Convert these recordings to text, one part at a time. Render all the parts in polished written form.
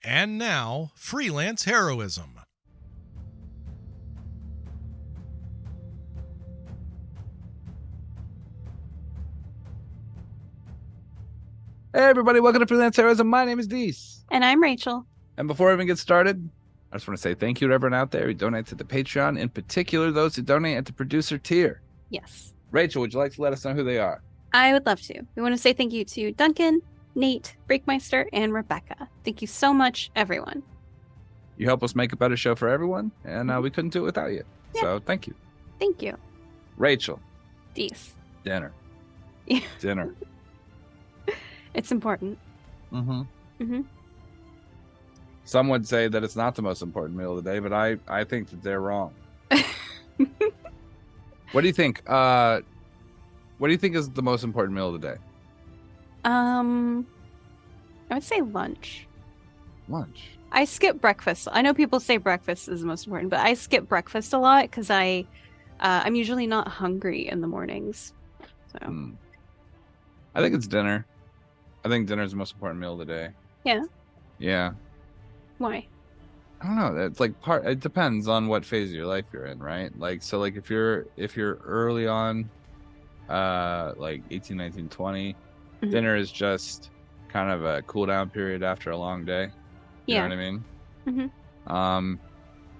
And now, Freelance Heroism. Hey everybody, welcome to Freelance Heroism. My name is Dees. And I'm Rachel. And before we even get started, I just want to say thank you to everyone out there who donates to the Patreon, in particular those who donate at the producer tier. Yes. Rachel, would you like to let us know who they are? I would love to. We want to say thank you to Duncan, Nate, Breakmeister, and Rebecca. Thank you so much, everyone. You help us make a better show for everyone, and we couldn't do it without you. Yeah. So thank you. Thank you. Rachel. Dees. Dinner. Yeah. Dinner. It's important. Mm-hmm. Mm-hmm. Some would say that it's not the most important meal of the day, but I think that they're wrong. What do you think? What do you think is the most important meal of the day? I would say lunch. Lunch. I skip breakfast. I know people say breakfast is the most important, but I skip breakfast a lot because I'm usually not hungry in the mornings. So I think it's dinner. I think dinner is the most important meal of the day. Yeah. Yeah. Why? I don't know. It's like it depends on what phase of your life you're in, right? Like, so like if you're early on, like 18, 19, 20, dinner is just kind of a cool down period after a long day. You know what I mean? Mm-hmm.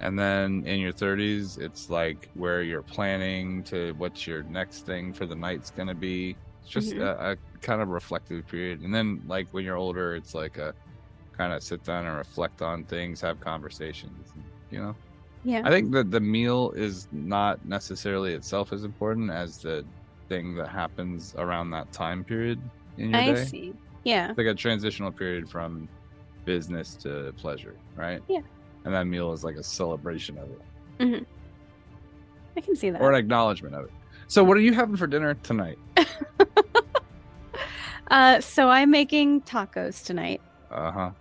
And then in your 30s, it's like where you're planning to what's your next thing for the night's going to be. It's just a kind of reflective period. And then like when you're older, it's like a kind of sit down and reflect on things, have conversations, you know? Yeah. I think that the meal is not necessarily itself as important as the thing that happens around that time period in your day. I see. Yeah. It's like a transitional period from business to pleasure, right? Yeah. And that meal is like a celebration of it. Mm-hmm. I can see that. Or an acknowledgement of it. So what are you having for dinner tonight? So I'm making tacos tonight. Uh-huh.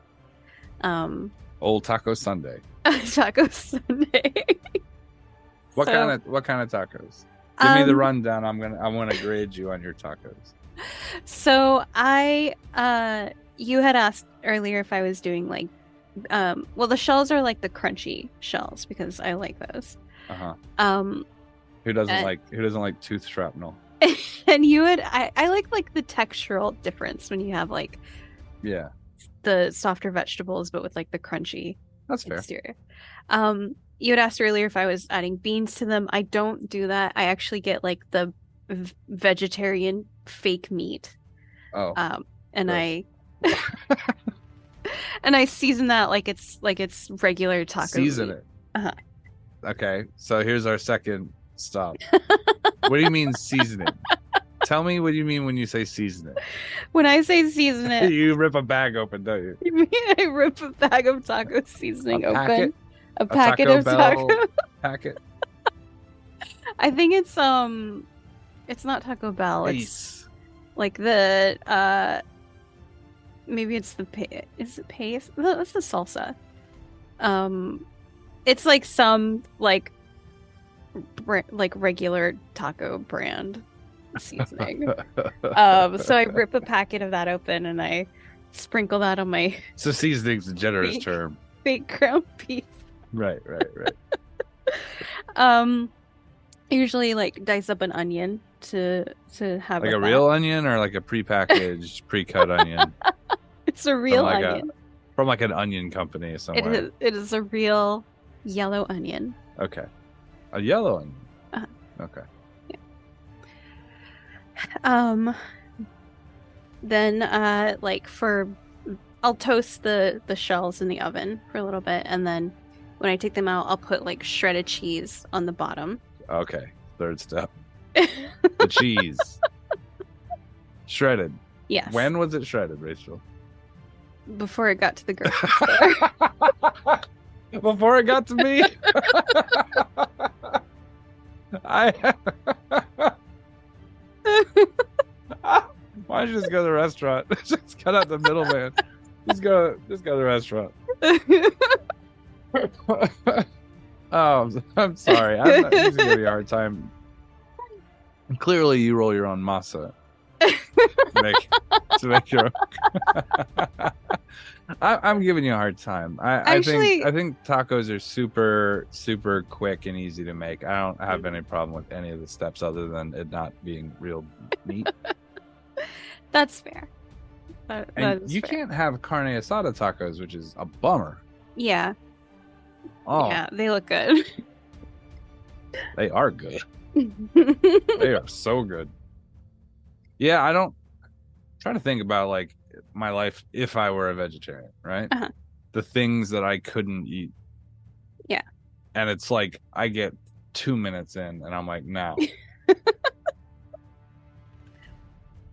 Old Taco Sunday. Taco Sunday. What kind of tacos? Give me the rundown. I want to grade you on your tacos. So you had asked earlier if I was doing like well, the shells are like the crunchy shells because I like those. Who doesn't like tooth shrapnel? And you would I like the textural difference when you have like the softer vegetables but with like the crunchy exterior. You had asked earlier if I was adding beans to them. I don't do that. I actually get like the vegetarian fake meat. And I and I season that like it's regular taco season meat. It. Okay, so here's our second stop. What do you mean season it? Tell me what you mean when you say season it. When I say season it, you rip a bag open, don't you? You mean I rip a bag of taco seasoning open? A packet of taco packet. I think it's not Taco Bell. It's like the maybe it's the is it paste? That's the salsa. It's like some like regular taco brand seasoning. So I rip a packet of that open and I sprinkle that on my. So seasoning's a generous term. Fake ground beef. Right. Usually like dice up an onion to have like a real onion or like a prepackaged pre-cut onion. It's a real onion from like an onion company somewhere. It is a real yellow onion. Okay, a yellow onion. Okay. Yeah. Then I'll toast the shells in the oven for a little bit, and then when I take them out, I'll put like shredded cheese on the bottom. Okay, third step. The cheese. Shredded. Yes. When was it shredded, Rachel? Before it got to the grocery store. Before it got to me? Why don't you just go to the restaurant? Just cut out the middleman. Just go to the restaurant. Oh, I'm sorry. I'm just giving you a hard time. Clearly, you roll your own masa to make your own. I'm giving you a hard time. I think tacos are super, super quick and easy to make. I don't have any problem with any of the steps other than it not being real meat. That's fair. And you can't have carne asada tacos, which is a bummer. Yeah. Oh. Yeah, they look good. They are good. They are so good. Yeah, I'm trying to think about like my life if I were a vegetarian, right? Uh-huh. The things that I couldn't eat. Yeah. And it's like I get 2 minutes in and I'm like, no.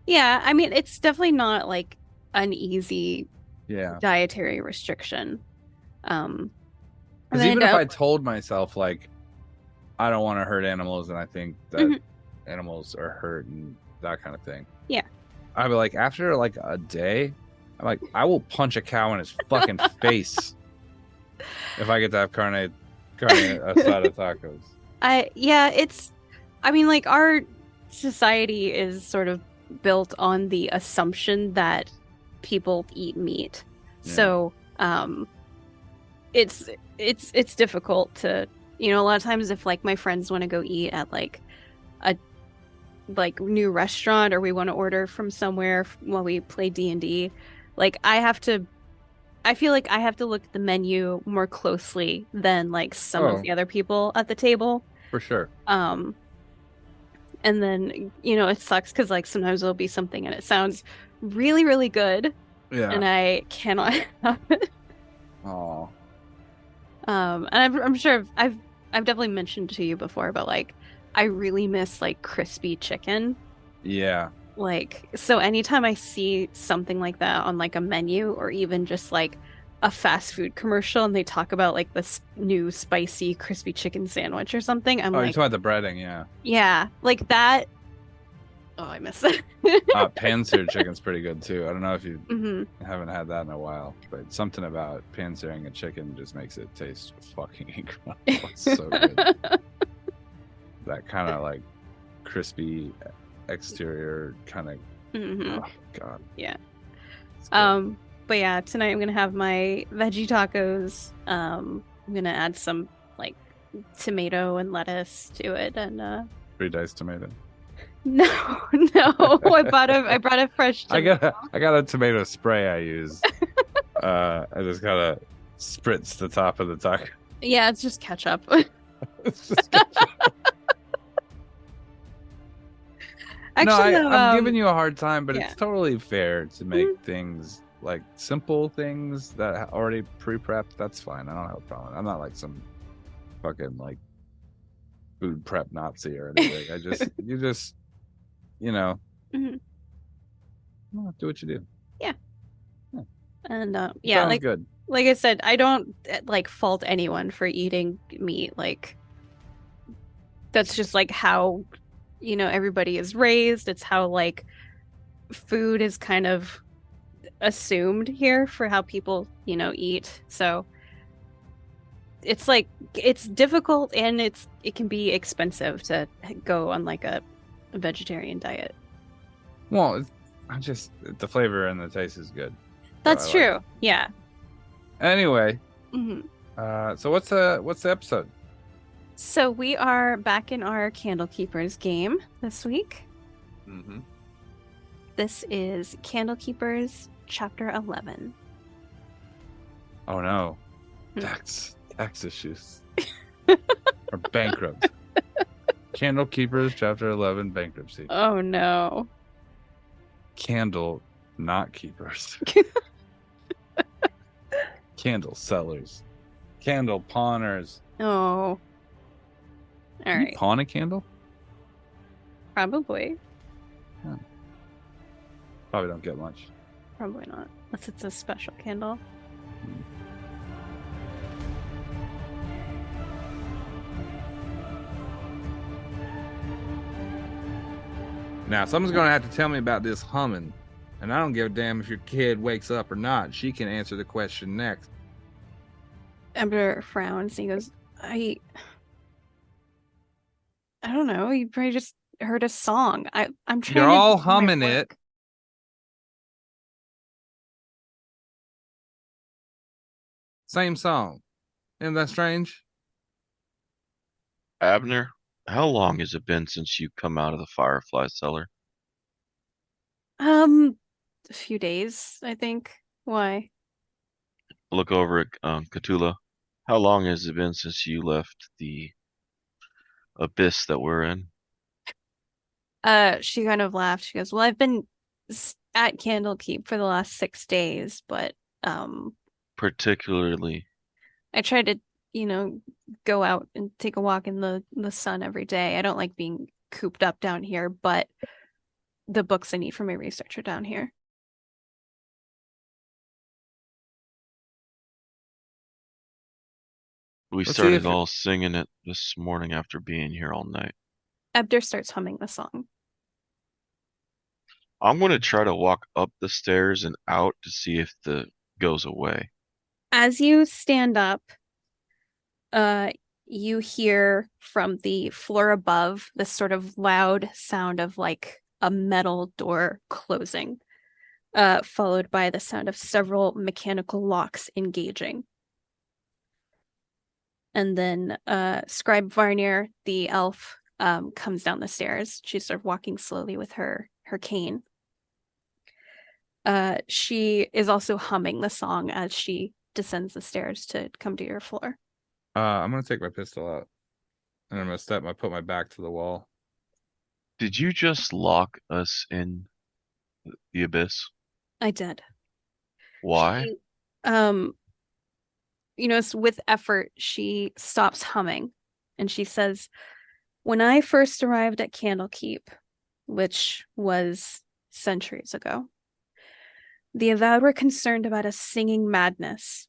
Yeah, I mean, it's definitely not like an easy dietary restriction. Because even if I told myself like I don't want to hurt animals and I think that animals are hurt and that kind of thing. Yeah. I'd be like, after like a day, I'm like, I will punch a cow in his fucking face if I get to have carne asada tacos. I mean, like our society is sort of built on the assumption that people eat meat. Yeah. So, it's difficult to, a lot of times if like my friends want to go eat at like a new restaurant or we want to order from somewhere while we play D&D, like I feel like I have to look at the menu more closely than like some of the other people at the table. For sure. And then, it sucks because like sometimes there'll be something and it sounds really, really good. Yeah. And I cannot have it. Oh. And I'm sure I've definitely mentioned to you before, but like I really miss like crispy chicken. Yeah. Like, so anytime I see something like that on like a menu or even just like a fast food commercial and they talk about like this new spicy crispy chicken sandwich or something, I'm like, you're talking about the breading, yeah. Yeah, like that. Oh, I miss it. Pan-seared chicken's pretty good too. I don't know if you haven't had that in a while, but something about pan-searing a chicken just makes it taste fucking incredible. It's so good. That kind of like crispy exterior kind of. Oh god. Yeah. But yeah, tonight I'm gonna have my veggie tacos. I'm gonna add some like tomato and lettuce to it and pre-diced tomato. No, I brought a fresh tomato. I got a tomato spray I use. I just gotta spritz the top of the taco. Yeah, it's just ketchup. It's just ketchup. Actually, no, I'm giving you a hard time, but it's totally fair to make things like simple things that already pre-prepped. That's fine. I don't have a problem. I'm not like some fucking like food prep Nazi or anything. You just do what you do. Yeah. And sounds good. Like I said, I don't like fault anyone for eating meat. Like that's just like how everybody is raised. It's how like food is kind of assumed here for how people eat. So it's like it's difficult and it can be expensive to go on like a vegetarian diet. Well, the flavor and the taste is good. That's true. Like. Yeah. Anyway, so what's the episode? So we are back in our Candlekeepers game this week. This is Candlekeepers Chapter 11. Oh no. Tax issues. Or bankrupt. Candlekeepers Chapter 11 bankruptcy. Oh no. Candle not keepers. Candle sellers. Candle pawners. Oh. All right. You pawn a candle? Probably. Huh. Probably don't get much. Probably not. Unless it's a special candle. Now, someone's going to have to tell me about this humming. And I don't give a damn if your kid wakes up or not. She can answer the question next. Ember frowns and he goes, I don't know. You probably just heard a song. I'm trying. You're all humming it. Same song. Isn't that strange? Abner, how long has it been since you come out of the Firefly Cellar? A few days, I think. Why? Look over at Cthulhu. How long has it been since you left the abyss that we're in? She kind of laughed. She goes, "Well, I've been at Candlekeep for the last 6 days, but um, Particularly, I try to, go out and take a walk in the sun every day. I don't like being cooped up down here, but the books I need for my research are down here." we Let's see started if all singing it this morning after being here all night. Abder starts humming the song. I'm going to try to walk up the stairs and out to see if the goes away. As you stand up, you hear from the floor above this sort of loud sound of like a metal door closing, followed by the sound of several mechanical locks engaging. And then Scribe Varnir, the elf, comes down the stairs. She's sort of walking slowly with her cane. She is also humming the song as she descends the stairs to come to your floor. I'm gonna take my pistol out, and I'm gonna put my back to the wall. Did you just lock us in the abyss? I did. Why? She, with effort, she stops humming, and she says, "When I first arrived at Candlekeep, which was centuries ago, the Avowed were concerned about a singing madness.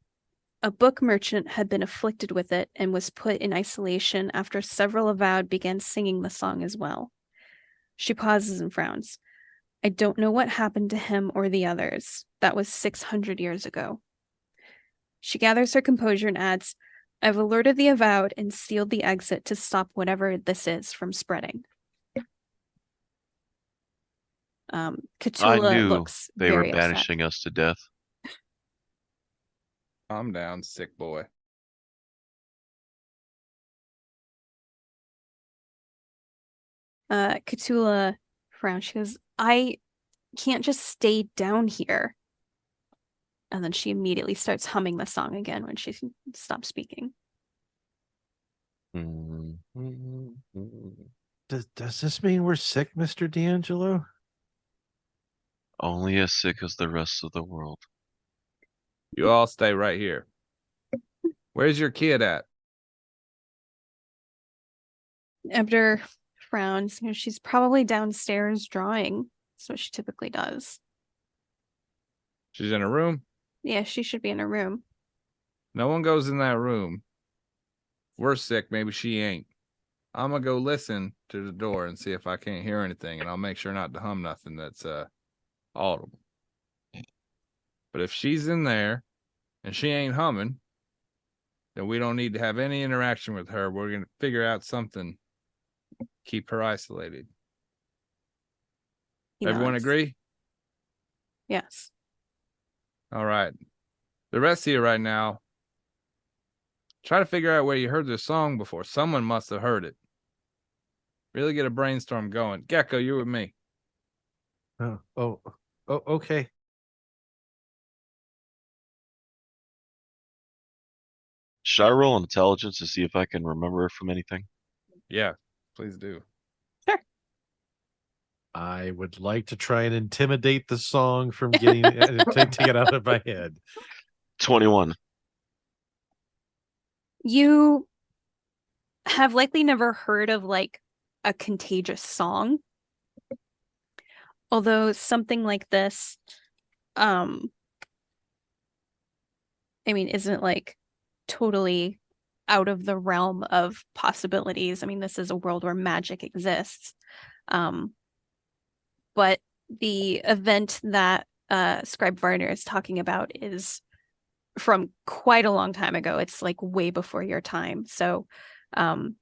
A book merchant had been afflicted with it and was put in isolation after several Avowed began singing the song as well." She pauses and frowns. "I don't know what happened to him or the others. That was 600 years ago." She gathers her composure and adds, "I've alerted the Avowed and sealed the exit to stop whatever this is from spreading." I Cthulhu knew looks they were very upset. banishing us to death. Calm down, sick boy. Cthulhu frowns. She goes, "I can't just stay down here." And then she immediately starts humming the song again when she stops speaking. Does this mean we're sick, Mr. DeAngelo? Only as sick as the rest of the world. You all stay right here. Where's your kid at? Abder frowns. She's probably downstairs drawing. That's what she typically does. She's in her room? Yeah, she should be in her room. No one goes in that room. We're sick, maybe she ain't. I'm gonna go listen to the door and see if I can't hear anything, and I'll make sure not to hum nothing that's audible. But if she's in there and she ain't humming, then we don't need to have any interaction with her. We're gonna figure out something. Keep her isolated. Everyone agree? Yes. All right. The rest of you right now, try to figure out where you heard this song before. Someone must have heard it. Really get a brainstorm going. Gecko, you with me. Oh, okay. Should I roll intelligence to see if I can remember from anything? Yeah, please do. Sure. I would like to try and intimidate the song from getting to get out of my head. 21. You have likely never heard of like a contagious song. Although something like this, isn't like totally out of the realm of possibilities. This is a world where magic exists. But the event that Scribe Varner is talking about is from quite a long time ago. It's like way before your time. So, and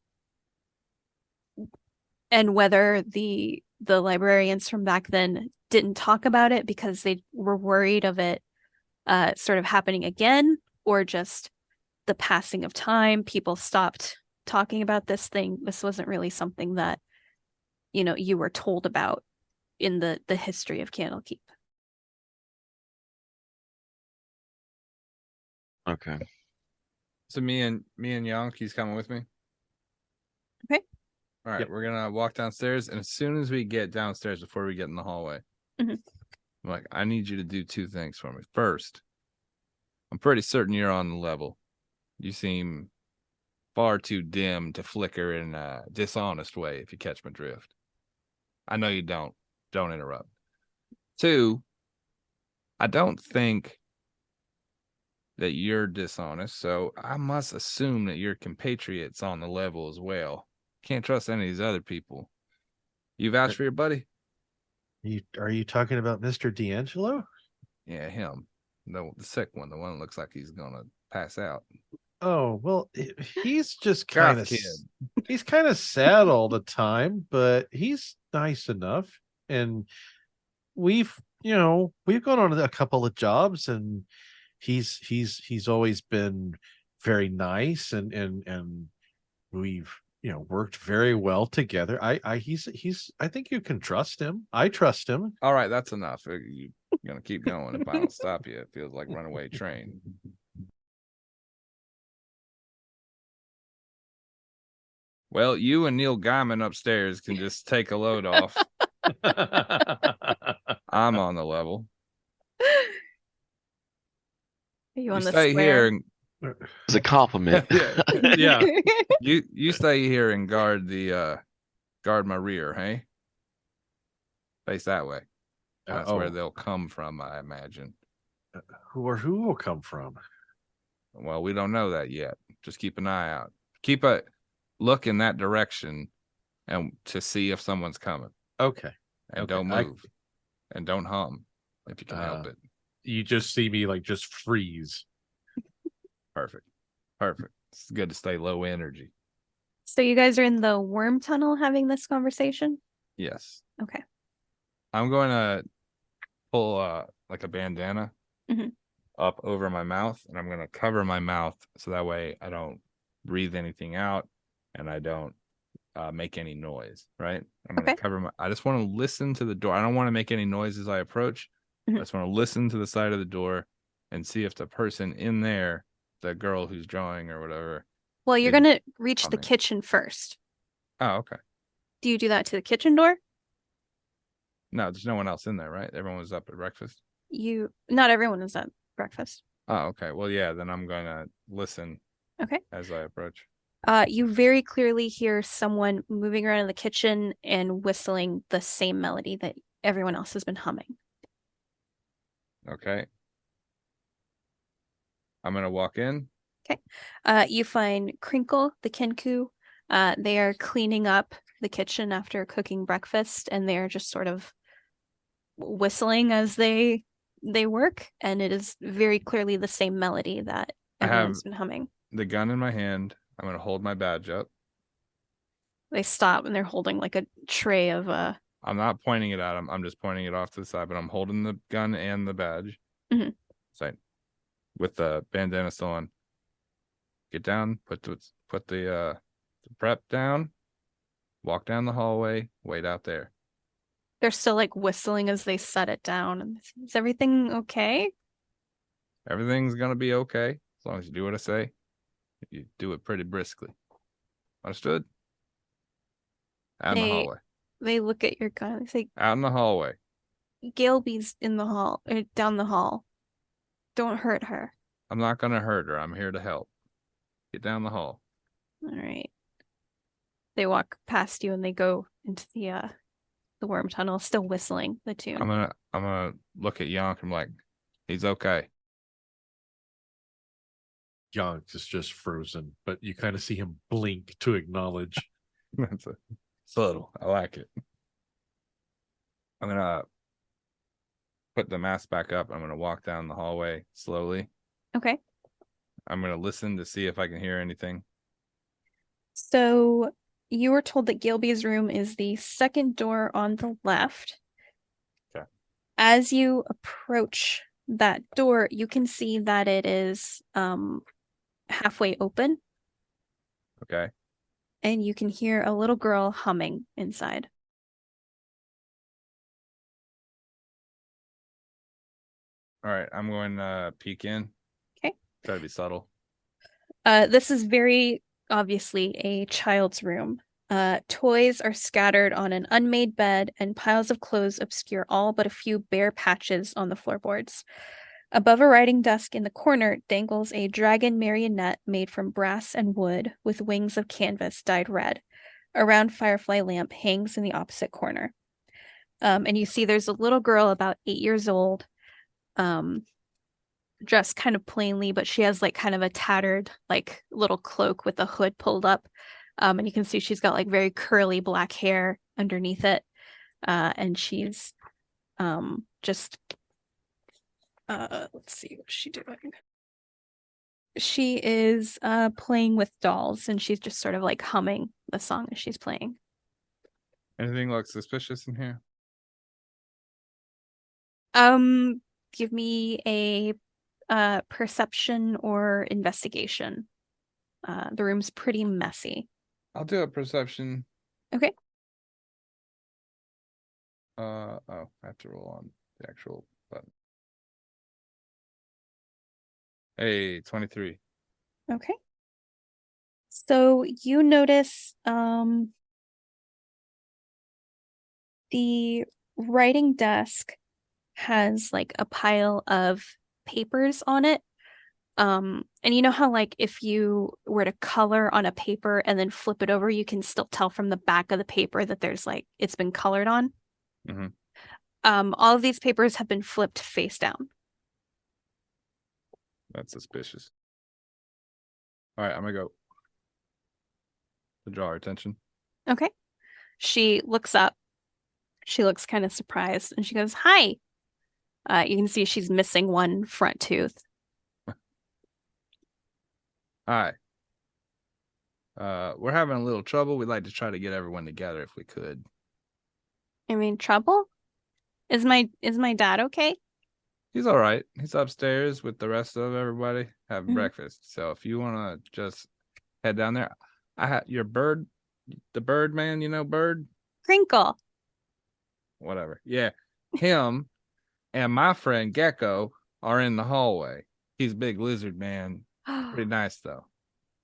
whether the librarians from back then didn't talk about it because they were worried of it sort of happening again, or just the passing of time. People stopped talking about this thing. This wasn't really something that, you were told about in the history of Candlekeep. Okay. So me and Yonk, he's coming with me. Okay. All right, we're gonna walk downstairs, and as soon as we get downstairs, before we get in the hallway, I'm like, I need you to do two things for me. First, I'm pretty certain you're on the level. You seem far too dim to flicker in a dishonest way, if you catch my drift. I know you don't. Don't interrupt. Two, I don't think that you're dishonest, so I must assume that your compatriots on the level as well. Can't trust any of these other people. You vouch for your buddy? Are you talking about Mr. DeAngelo? Yeah, him. The sick one, the one that looks like he's gonna pass out. Oh, well, he's just Goth kid. He's kind of sad all the time, but he's nice enough. And we've gone on a couple of jobs, and he's always been very nice, and we've worked very well together. He's I think you can trust him. I trust him. All right, that's enough. You're gonna keep going. If I don't stop you, it feels like runaway train. Well, you and Neil Gaiman upstairs can just take a load off. I'm on the level. Are you on the stay square? Here and... It's a compliment. Yeah. You stay here and guard my rear, hey? Face that way. That's where they'll come from, I imagine. Who will come from? Well, we don't know that yet. Just keep an eye out. Keep a look in that direction, and to see if someone's coming. Okay. And don't move. And don't hum if you can help it. You just see me just freeze. Perfect. It's good to stay low energy. So you guys are in the worm tunnel having this conversation? Yes. Okay. I'm going to pull like a bandana up over my mouth, and I'm going to cover my mouth so that way I don't breathe anything out and I don't make any noise, right? I'm going to cover I just want to listen to the door. I don't want to make any noise as I approach. I just want to listen to the side of the door and see if the person in there, the girl who's drawing or whatever. Well, you're going to reach the kitchen first. Oh, okay. Do you do that to the kitchen door? No, there's no one else in there, right? Everyone was up at breakfast. Not everyone is at breakfast. Oh, okay. Well, yeah, then I'm going to listen. Okay. As I approach. You very clearly hear someone moving around in the kitchen and whistling the same melody that everyone else has been humming. Okay. I'm going to walk in. Okay. You find Crinkle, the Kenku. They are cleaning up the kitchen after cooking breakfast, and they're just sort of whistling as they work, and it is very clearly the same melody that everyone's been humming. The gun in my hand. I'm going to hold my badge up. They stop, and they're holding a tray of I'm not pointing it at them. I'm just pointing it off to the side, but I'm holding the gun and the badge. So, with the bandana still on. Get down, put the prep down, walk down the hallway, wait out there. They're still whistling as they set it down. Is everything okay? Everything's gonna be okay as long as you do what I say. You do it pretty briskly. Understood? Out in the hallway. They look at your gun. They say, out in the hallway. Galeby's in the hall, or down the hall. Don't hurt her. I'm not gonna hurt her. I'm here to help. Get down the hall. All right. They walk past you and they go into the worm tunnel, still whistling the tune. I'm gonna look at Yonk. I'm like, he's okay. Yonk is just frozen, but you kind of see him blink to acknowledge. That's subtle. I like it. I'm gonna put the mask back up. I'm gonna walk down the hallway slowly. Okay. I'm gonna listen to see if I can hear anything. So you were told that Gilby's room is the second door on the left. Okay. As you approach that door, you can see that it is halfway open. Okay. And you can hear a little girl humming inside. All right, I'm going to peek in. Okay. Try to be subtle. This is very obviously a child's room. Toys are scattered on an unmade bed, and piles of clothes obscure all but a few bare patches on the floorboards. Above a writing desk in the corner dangles a dragon marionette made from brass and wood with wings of canvas dyed red. A round firefly lamp hangs in the opposite corner. And you see there's a little girl about 8 years old, dressed kind of plainly, but she has like kind of a tattered like little cloak with a hood pulled up. And you can see she's got like very curly black hair underneath it. And she's just let's see, what's she doing? She is playing with dolls, and she's just sort of like humming the song as she's playing. Anything look suspicious in here? Give me a perception or investigation. The room's pretty messy. I'll do a perception. Okay. Oh, I have to roll on the actual button. Hey, 23. Okay. So you notice the writing desk has like a pile of papers on it. And you know how like if you were to color on a paper and then flip it over, you can still tell from the back of the paper that there's like it's been colored on. Mm-hmm. All of these papers have been flipped face down. That's suspicious. All right, I'm gonna go to draw her attention. Okay. She looks up. She looks kind of surprised and she goes, "Hi." You can see she's missing one front tooth. Hi. We're having a little trouble. We'd like to try to get everyone together if we could. I mean, trouble? Is my dad okay? He's all right. He's upstairs with the rest of everybody having Mhm. breakfast. So if you want to just head down there, I had your bird, the bird man, you know, bird, Crinkle. whatever. Yeah, him and my friend Gecko are in the hallway. He's a big lizard man. Pretty nice though.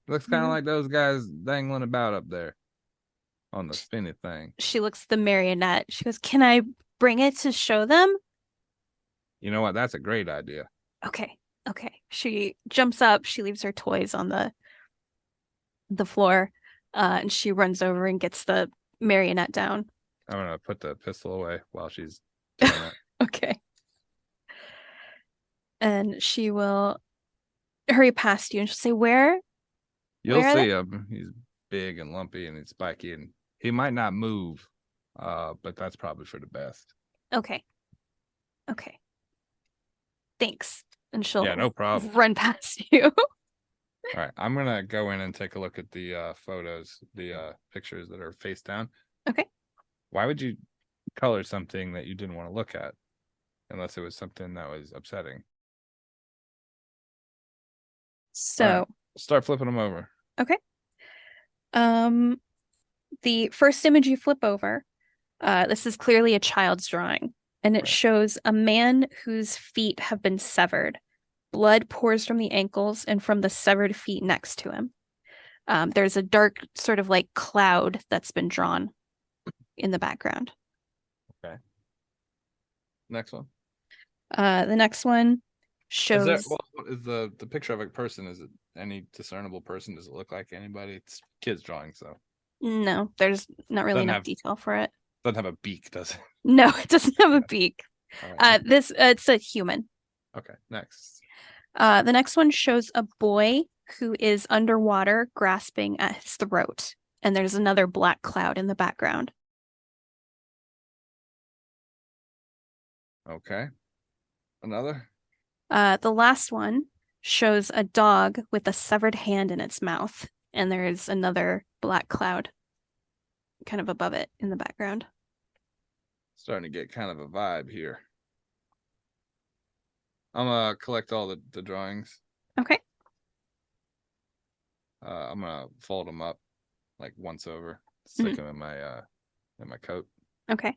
Looks kind of like those guys dangling about up there on the spinny thing. She looks at the marionette. She goes, "Can I bring it to show them?" You know what? That's a great idea. Okay. Okay. She jumps up. She leaves her toys on the floor, and she runs over and gets the marionette down. I'm gonna put the pistol away while she's doing that. Okay. And she will hurry past you and she'll say, "Where?" You'll Where are see they? him. He's big and lumpy and he's spiky and he might not move, but that's probably for the best. Okay. Okay. Thanks. And she'll Yeah, no problem. run past you. All right, I'm gonna go in and take a look at the photos, the pictures that are face down. Okay. Why would you color something that you didn't want to look at, unless it was something that was upsetting? So, right, start flipping them over. okay. The first image you flip over, this is clearly a child's drawing, and it shows a man whose feet have been severed. Blood pours from the ankles and from the severed feet next to him. There's a dark sort of like cloud that's been drawn in the background. Okay. Next one. The next one shows. Is the picture of a person? Is it any discernible person? Does it look like anybody? It's kids drawing, so. No, there's not really enough detail for it. Doesn't have a beak, does it? No, it doesn't have a beak. Right. It's a human. Okay, next. The next one shows a boy who is underwater grasping at his throat, and there's another black cloud in the background. Okay. Another? The last one shows a dog with a severed hand in its mouth, and there's another black cloud kind of above it in the background. Starting to get kind of a vibe here. I'm gonna collect all the drawings. Okay. I'm gonna fold them up like once over, stick them in my coat. Okay.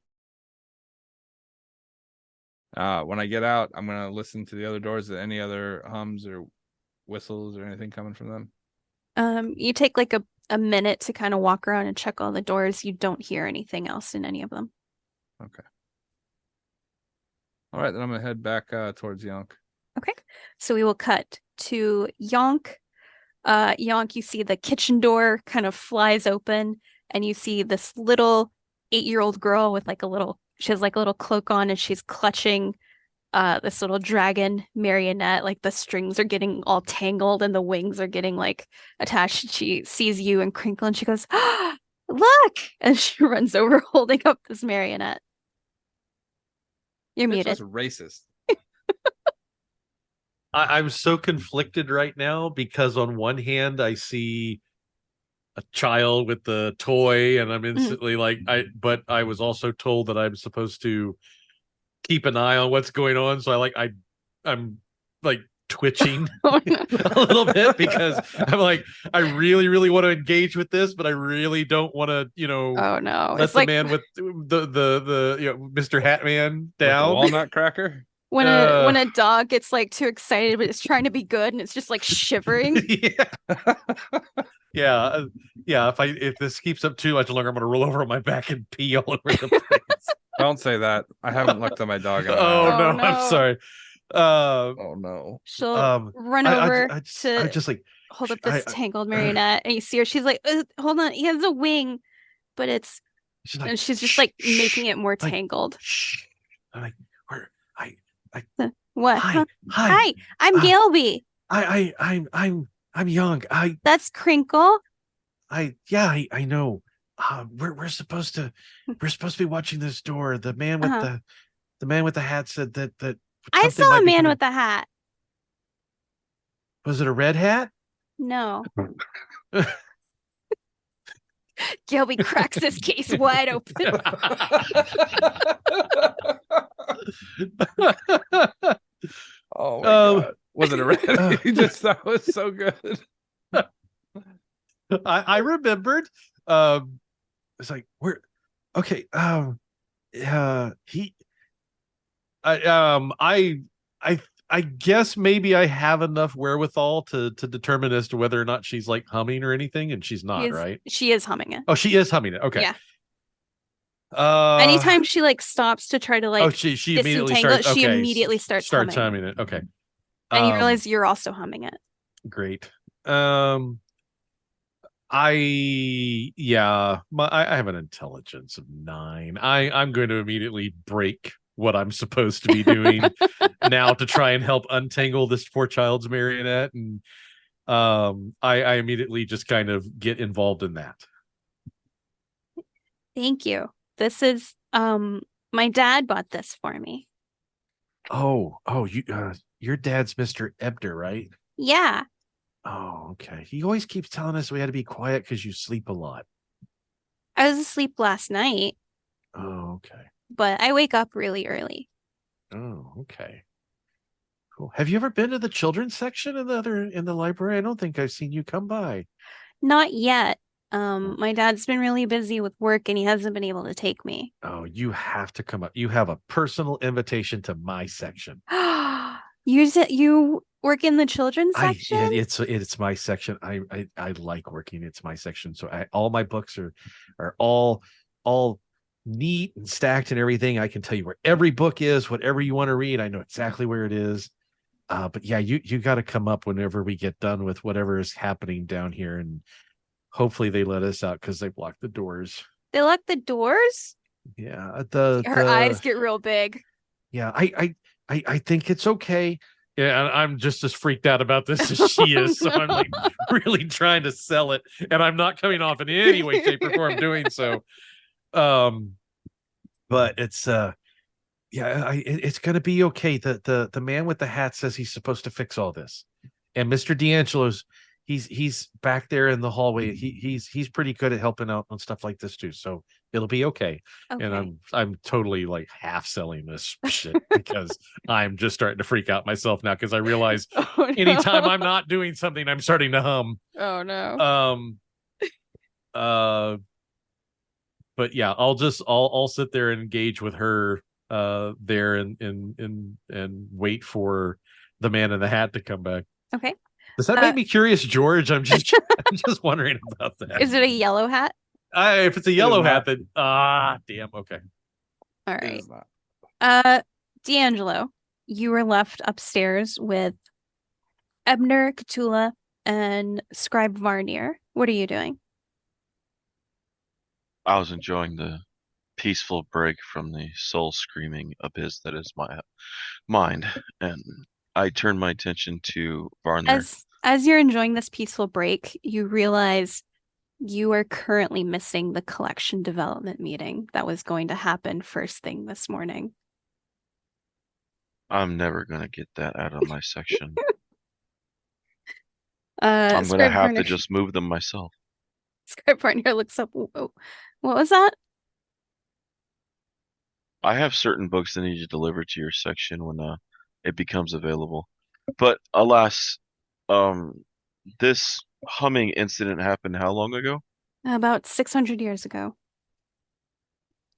When I get out, I'm gonna listen to the other doors. Is there any other hums or whistles or anything coming from them? You take like a minute to kind of walk around and check all the doors. You don't hear anything else in any of them. Okay. All right, then I'm gonna head back towards Yonk. Okay. So we will cut to Yonk. Yonk, you see the kitchen door kind of flies open, and you see this little 8-year-old girl with she has like a little cloak on, and she's clutching this little dragon marionette. Like the strings are getting all tangled and the wings are getting like attached. She sees you and Crinkle and she goes, "Ah, look!" And she runs over holding up this marionette. You're muted. That's racist. I'm so conflicted right now because on one hand I see a child with the toy and I'm instantly but I was also told that I'm supposed to keep an eye on what's going on. So I'm like twitching Oh, no. a little bit because I'm like, I really, really want to engage with this, but I really don't want to, Oh no. let the man with the Mr. Hatman down. With the walnut cracker. When a dog gets like too excited but it's trying to be good and it's just like shivering. Yeah. If this keeps up too much longer, I'm gonna roll over on my back and pee all over the place. Don't say that. I haven't looked at my dog in an Oh hour. no, I'm sorry. Oh no. She'll run over I to just like hold up this tangled marionette, and you see her. She's like, "Hold on, he has a wing, but it's," and she's just like making it more tangled. Shh. I'm like, where? What? Hi. Hi, I'm Galby. I'm young. That's Crinkle. I know. We're supposed to be watching this door. The man with the man with the hat said that I saw a man with a hat. Was it a red hat? No. Gilby cracks this case wide open. Oh my god. Was it a red? You just thought it was so good. I remembered. It's like we're okay. I guess maybe I have enough wherewithal to determine as to whether or not she's like humming or anything, and she's not, right? She is humming it. Oh, she is humming it. Okay. Yeah. Anytime she like stops to try to like she immediately starts. She immediately starts humming it. Okay. And you realize you're also humming it. Great. I have an intelligence of 9. I'm going to immediately break what I'm supposed to be doing now to try and help untangle this poor child's marionette, and I immediately just kind of get involved in that. Thank you. This is my dad bought this for me. Oh, you your dad's Mr. Ebner, right? Yeah. Oh, okay. He always keeps telling us we had to be quiet because you sleep a lot. I was asleep last night. Oh, okay. But I wake up really early. Oh, okay. Cool. Have you ever been to the children's section in the library? I don't think I've seen you come by. Not yet. My dad's been really busy with work and he hasn't been able to take me. Oh, you have to come up. You have a personal invitation to my section. You work in the children's section? It's my section. I like working. It's my section. So all my books are all neat and stacked and everything. I can tell you where every book is, whatever you want to read. I know exactly where it is. But yeah, you got to come up whenever we get done with whatever is happening down here, and hopefully they let us out because they blocked the doors. They locked the doors? Yeah. Her eyes get real big. Yeah, I think it's okay. Yeah, and I'm just as freaked out about this as she is. So I'm like really trying to sell it, and I'm not coming off in any way, shape, or form doing so. But it's it's gonna be okay. The man with the hat says he's supposed to fix all this, and Mr. DeAngelo's he's back there in the hallway. He's pretty good at helping out on stuff like this too. So it'll be okay. And I'm totally like half selling this shit because I'm just starting to freak out myself now because I realize anytime I'm not doing something, I'm starting to hum. Oh no. But yeah, I'll sit there and engage with her there and wait for the man in the hat to come back. Okay. Does that make me curious, George? I'm just wondering about that. Is it a yellow hat? If it's a yellow hat, then damn. Okay. All right. DeAngelo, you were left upstairs with Ebner, Cthulhu, and Scribe Varnir. What are you doing? I was enjoying the peaceful break from the soul-screaming abyss that is my mind, and I turned my attention to Varnir. As you're enjoying this peaceful break, you realize you are currently missing the collection development meeting that was going to happen first thing this morning. I'm never going to get that out of my section. I'm going to have to just move them myself. Scribe Varnir looks up. Whoa. What was that? I have certain books that need to deliver to your section when it becomes available. But alas, this humming incident happened how long ago? About 600 years ago.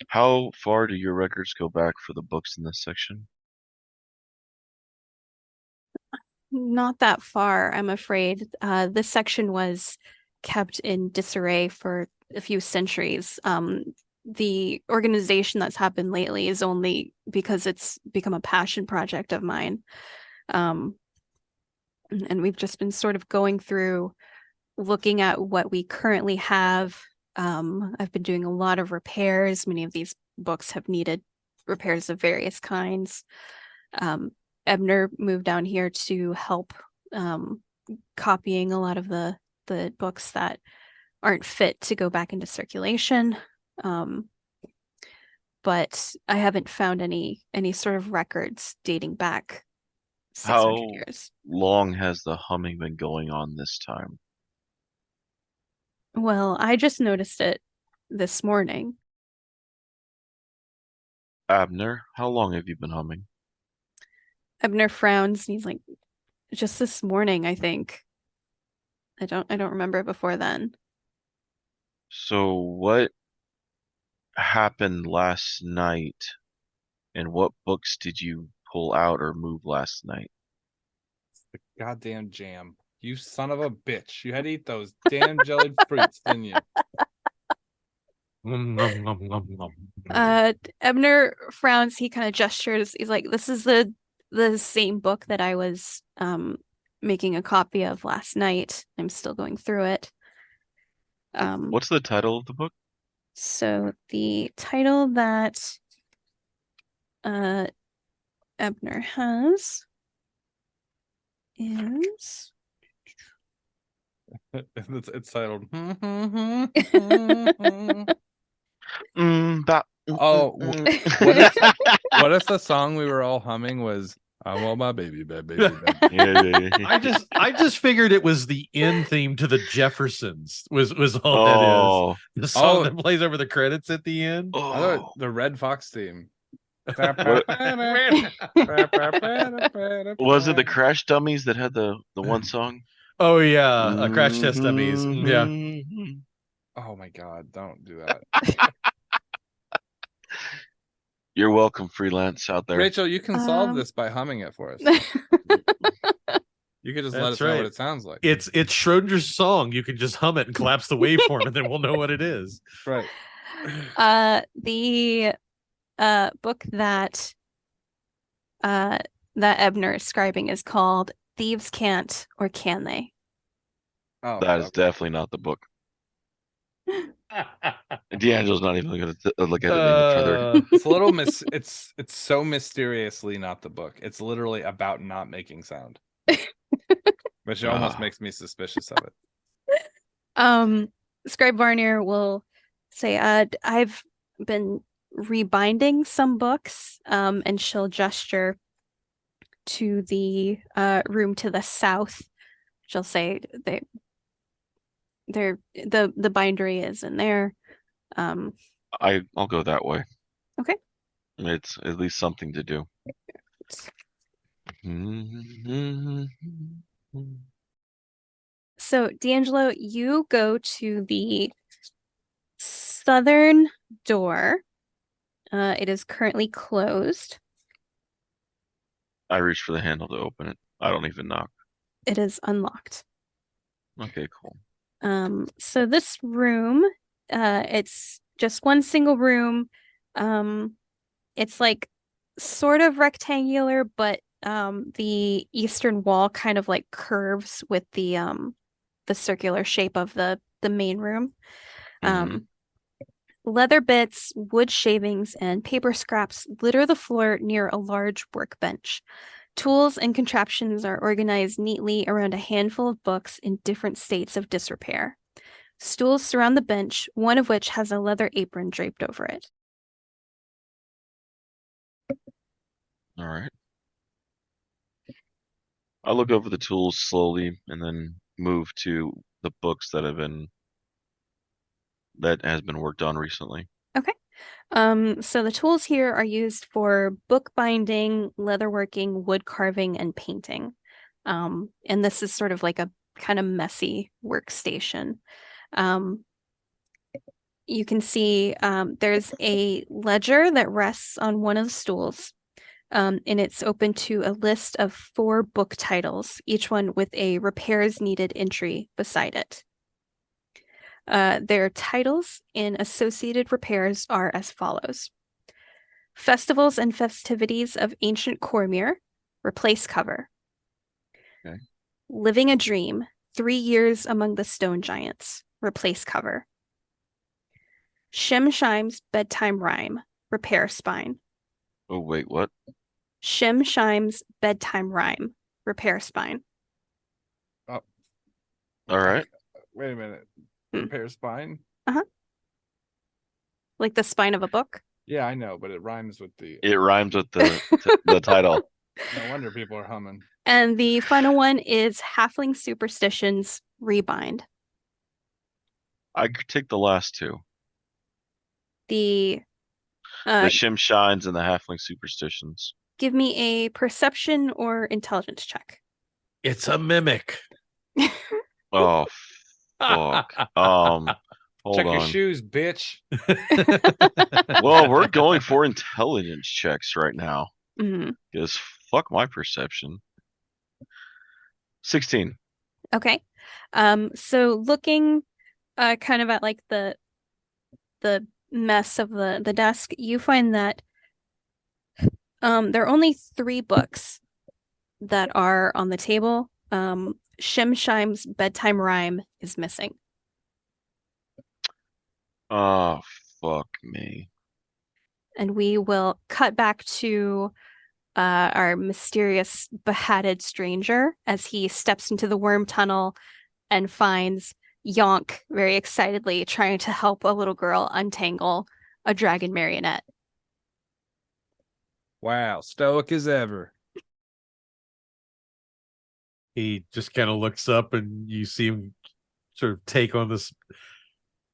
How far do your records go back for the books in this section? Not that far, I'm afraid. This section was kept in disarray for a few centuries. The organization that's happened lately is only because it's become a passion project of mine. And we've just been sort of going through, looking at what we currently have. I've been doing a lot of repairs. Many of these books have needed repairs of various kinds. Ebner moved down here to help copying a lot of the books that aren't fit to go back into circulation. But I haven't found any sort of records dating back 600 years. How long has the humming been going on this time? Well, I just noticed it this morning. Abner, how long have you been humming? Ebner frowns and he's like, just this morning, I think. I don't remember before then. So what happened last night, and what books did you pull out or move last night? It's the goddamn jam. You son of a bitch. You had to eat those damn jellied fruits, didn't you? Ebner frowns, he kind of gestures. He's like, this is the same book that I was making a copy of last night. I'm still going through it. What's the title of the book? So the title that Ebner has is it's titled what if the song we were all humming was I want my baby back, baby back. Yeah. I just figured it was the end theme to the Jeffersons was all that is. The song that plays over the credits at the end. I thought the Red Fox theme. Was it the Crash Dummies that had the one song? Oh yeah, Crash Test Dummies. Yeah. Oh my god, don't do that. You're welcome, Freelance out there. Rachel, you can solve this by humming it for us. You could just let us know what it sounds like. It's Schrodinger's song. You can just hum it and collapse the waveform, and then we'll know what it is. Right. The book that Ebner is scribing is called Thieves Can't or Can They? Oh, that is definitely not the book. DeAngelo's not even going to look at it any further. It's a little it's so mysteriously not the book. It's literally about not making sound, which almost makes me suspicious of it. Scribe Varnir will say, I've been rebinding some books, and she'll gesture to the room to the south, She'll say the bindery is in there. I'll go that way. Okay. It's at least something to do. So, DeAngelo, you go to the southern door. It is currently closed. I reach for the handle to open it. I don't even knock. It is unlocked. Okay, cool. So this room, it's just one single room. It's like sort of rectangular, but the eastern wall kind of like curves with the circular shape of the main room. Leather bits, wood shavings, and paper scraps litter the floor near a large workbench. Tools and contraptions are organized neatly around a handful of books in different states of disrepair. Stools surround the bench, one of which has a leather apron draped over it. All right. I look over the tools slowly and then move to the books that has been worked on recently. Okay. So the tools here are used for bookbinding, leatherworking, wood carving, and painting. And this is sort of like a kind of messy workstation. You can see there's a ledger that rests on one of the stools, and it's open to a list of 4 book titles, each one with a repairs needed entry beside it. Their titles in associated repairs are as follows: Festivals and Festivities of Ancient Cormyr, replace cover. Okay. Living a Dream, 3 Years Among the Stone Giants, replace cover. Shem Shime's Bedtime Rhyme, repair spine. Oh, wait, what? Shem Shime's Bedtime Rhyme, repair spine. Oh. All right. Wait a minute. Repair spine? Uh-huh. Like the spine of a book? Yeah, I know, but it rhymes with the... It rhymes with the title. No wonder people are humming. And the final one is Halfling Superstitions, rebind. I could take the last 2. The Shim Shines and the Halfling Superstitions. Give me a perception or intelligence check. It's a mimic. Oh, fuck. Hold Check on. your shoes, bitch. Well, we're going for intelligence checks right now. Mm-hmm. Because fuck my perception. 16. Okay. So looking kind of at like the mess of the desk, you find that there are only 3 books that are on the table. Shem Shime's Bedtime Rhyme is missing. Oh, fuck me. And we will cut back to our mysterious behatted stranger as he steps into the worm tunnel and finds Yonk very excitedly trying to help a little girl untangle a dragon marionette. Wow, stoic as ever. He just kind of looks up and you see him sort of take on this,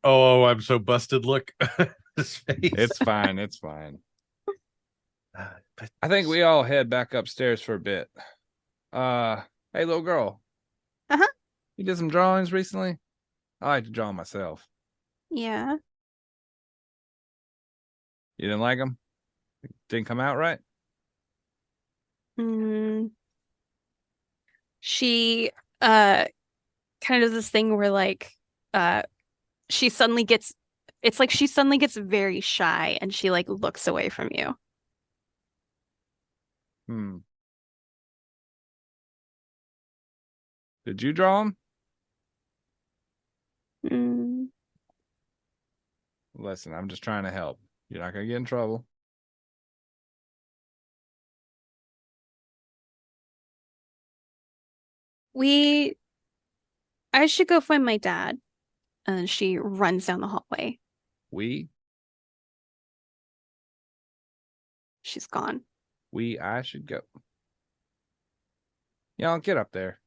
oh, I'm so busted look. His face. It's fine. It's fine. But I think we all head back upstairs for a bit. Hey, little girl. Uh-huh. You did some drawings recently? I like to draw myself. Yeah. You didn't like them? Didn't come out right? She kind of does this thing where like she suddenly gets very shy and she like looks away from you. Did you draw them? Listen, I'm just trying to help. You're not gonna get in trouble. I should go find my dad. And she runs down the hallway. She's gone. I should go. Y'all get up there.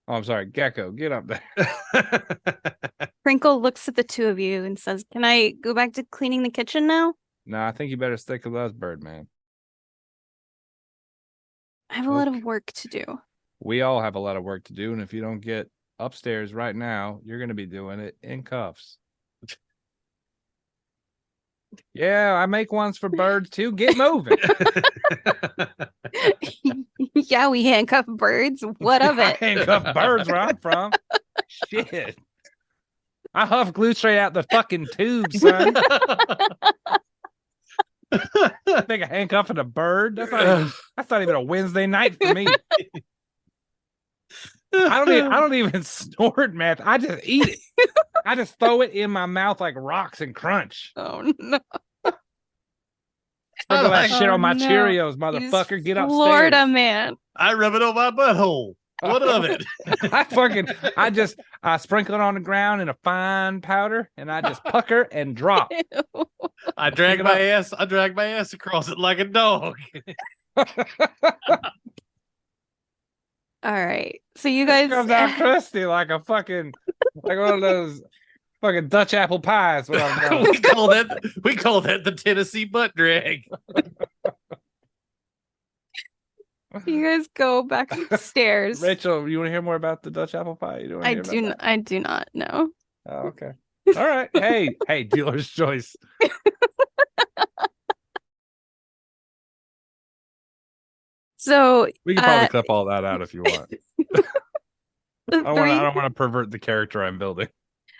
Oh, I'm sorry, Gecko, get up there. Crinkle looks at the two of you and says, "Can I go back to cleaning the kitchen now?" No, I think you better stick with us, Birdman. I have a lot of work to do. We all have a lot of work to do, and if you don't get upstairs right now, you're going to be doing it in cuffs. Yeah, I make ones for birds too. Get moving. Yeah, we handcuff birds. What of it? Handcuff birds where I'm from. Shit. I huff glue straight out the fucking tube, son. I think a handcuffing a bird. That's not even a Wednesday night for me. I don't even snort meth. I just eat it. I just throw it in my mouth like rocks and crunch. Oh no. Sprinkle that shit on my Cheerios, motherfucker. Get upstairs. Florida man. I rub it on my butthole. What of it? I sprinkle it on the ground in a fine powder and I just pucker and drop. I drag my ass across it like a dog. All right. So you guys comes out crusty like a fucking like one of those fucking Dutch apple pies. we call that the Tennessee butt drag. You guys go back upstairs. Rachel, you want to hear more about the Dutch apple pie? I do not know. Oh, okay. All right. Hey, dealer's choice. So we can probably clip all that out if you want. I don't want to pervert the character I'm building.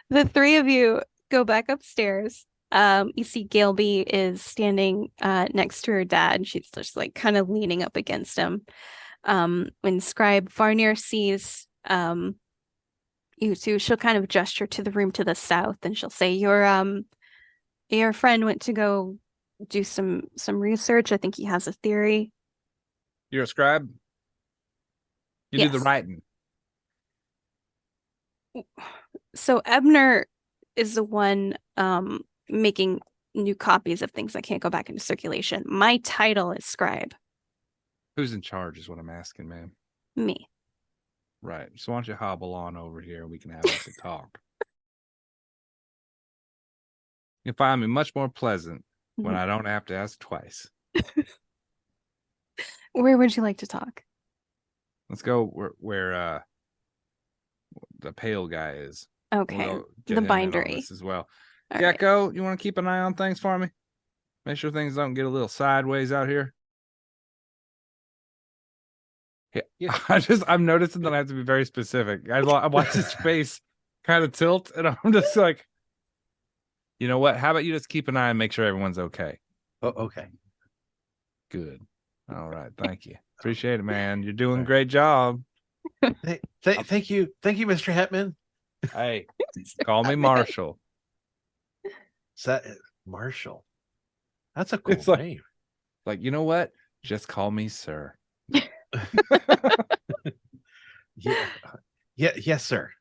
The three of you go back upstairs. You see Gailby is standing next to her dad. She's just like kind of leaning up against him. When Scribe Varnier sees you two, she'll kind of gesture to the room to the south and she'll say, Your friend went to go do some research. I think he has a theory. You're a scribe? You do the writing. So Ebner is the one making new copies of things that can't go back into circulation. My title is scribe. Who's in charge is what I'm asking, man. Me. Right. So why don't you hobble on over here and we can have us a talk. You'll find me much more pleasant when I don't have to ask twice. Where would you like to talk? Let's go where the pale guy is. Okay. The bindery as well. All Gecko, you want to keep an eye on things for me? Make sure things don't get a little sideways out here. Yeah. I'm noticing that I have to be very specific. I watch his face kind of tilt, and I'm just like, you know what? How about you just keep an eye and make sure everyone's okay? Oh, okay. Good. All right. Thank you. Appreciate it, man. You're doing a great job. Thank you, Mr. Hetman. Hey, call me Marshall. Is that Marshall? That's a cool name. Like, you know what? Just call me sir. Yes, sir.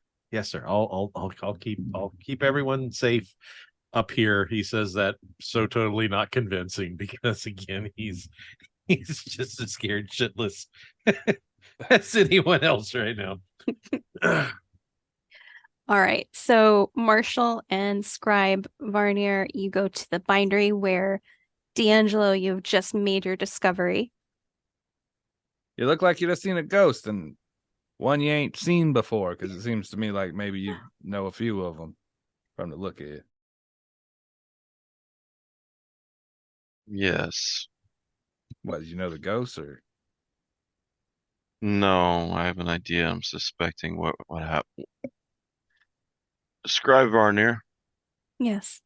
I'll keep everyone safe up here. He says that so totally not convincing because again he's just as scared shitless as anyone else right now. All right. So Marshall and Scribe Varnier, you go to the bindery where DeAngelo, you've just made your discovery. You look like you just seen a ghost and one you ain't seen before, because it seems to me like maybe you know a few of them from the look of it. Yes. What, did you know the ghost or? No, I have an idea. I'm suspecting what happened. Scribe Varnier, Yes.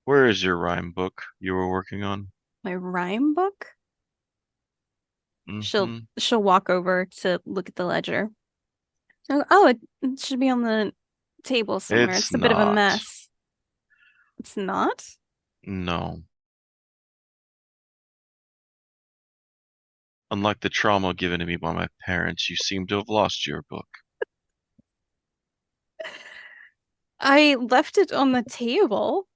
where is your rhyme book you were working on? My rhyme book? Mm-hmm. She'll walk over to look at the ledger. Oh, it should be on the table somewhere. It's a bit of a mess. It's not? No. Unlike the trauma given to me by my parents, you seem to have lost your book. I left it on the table.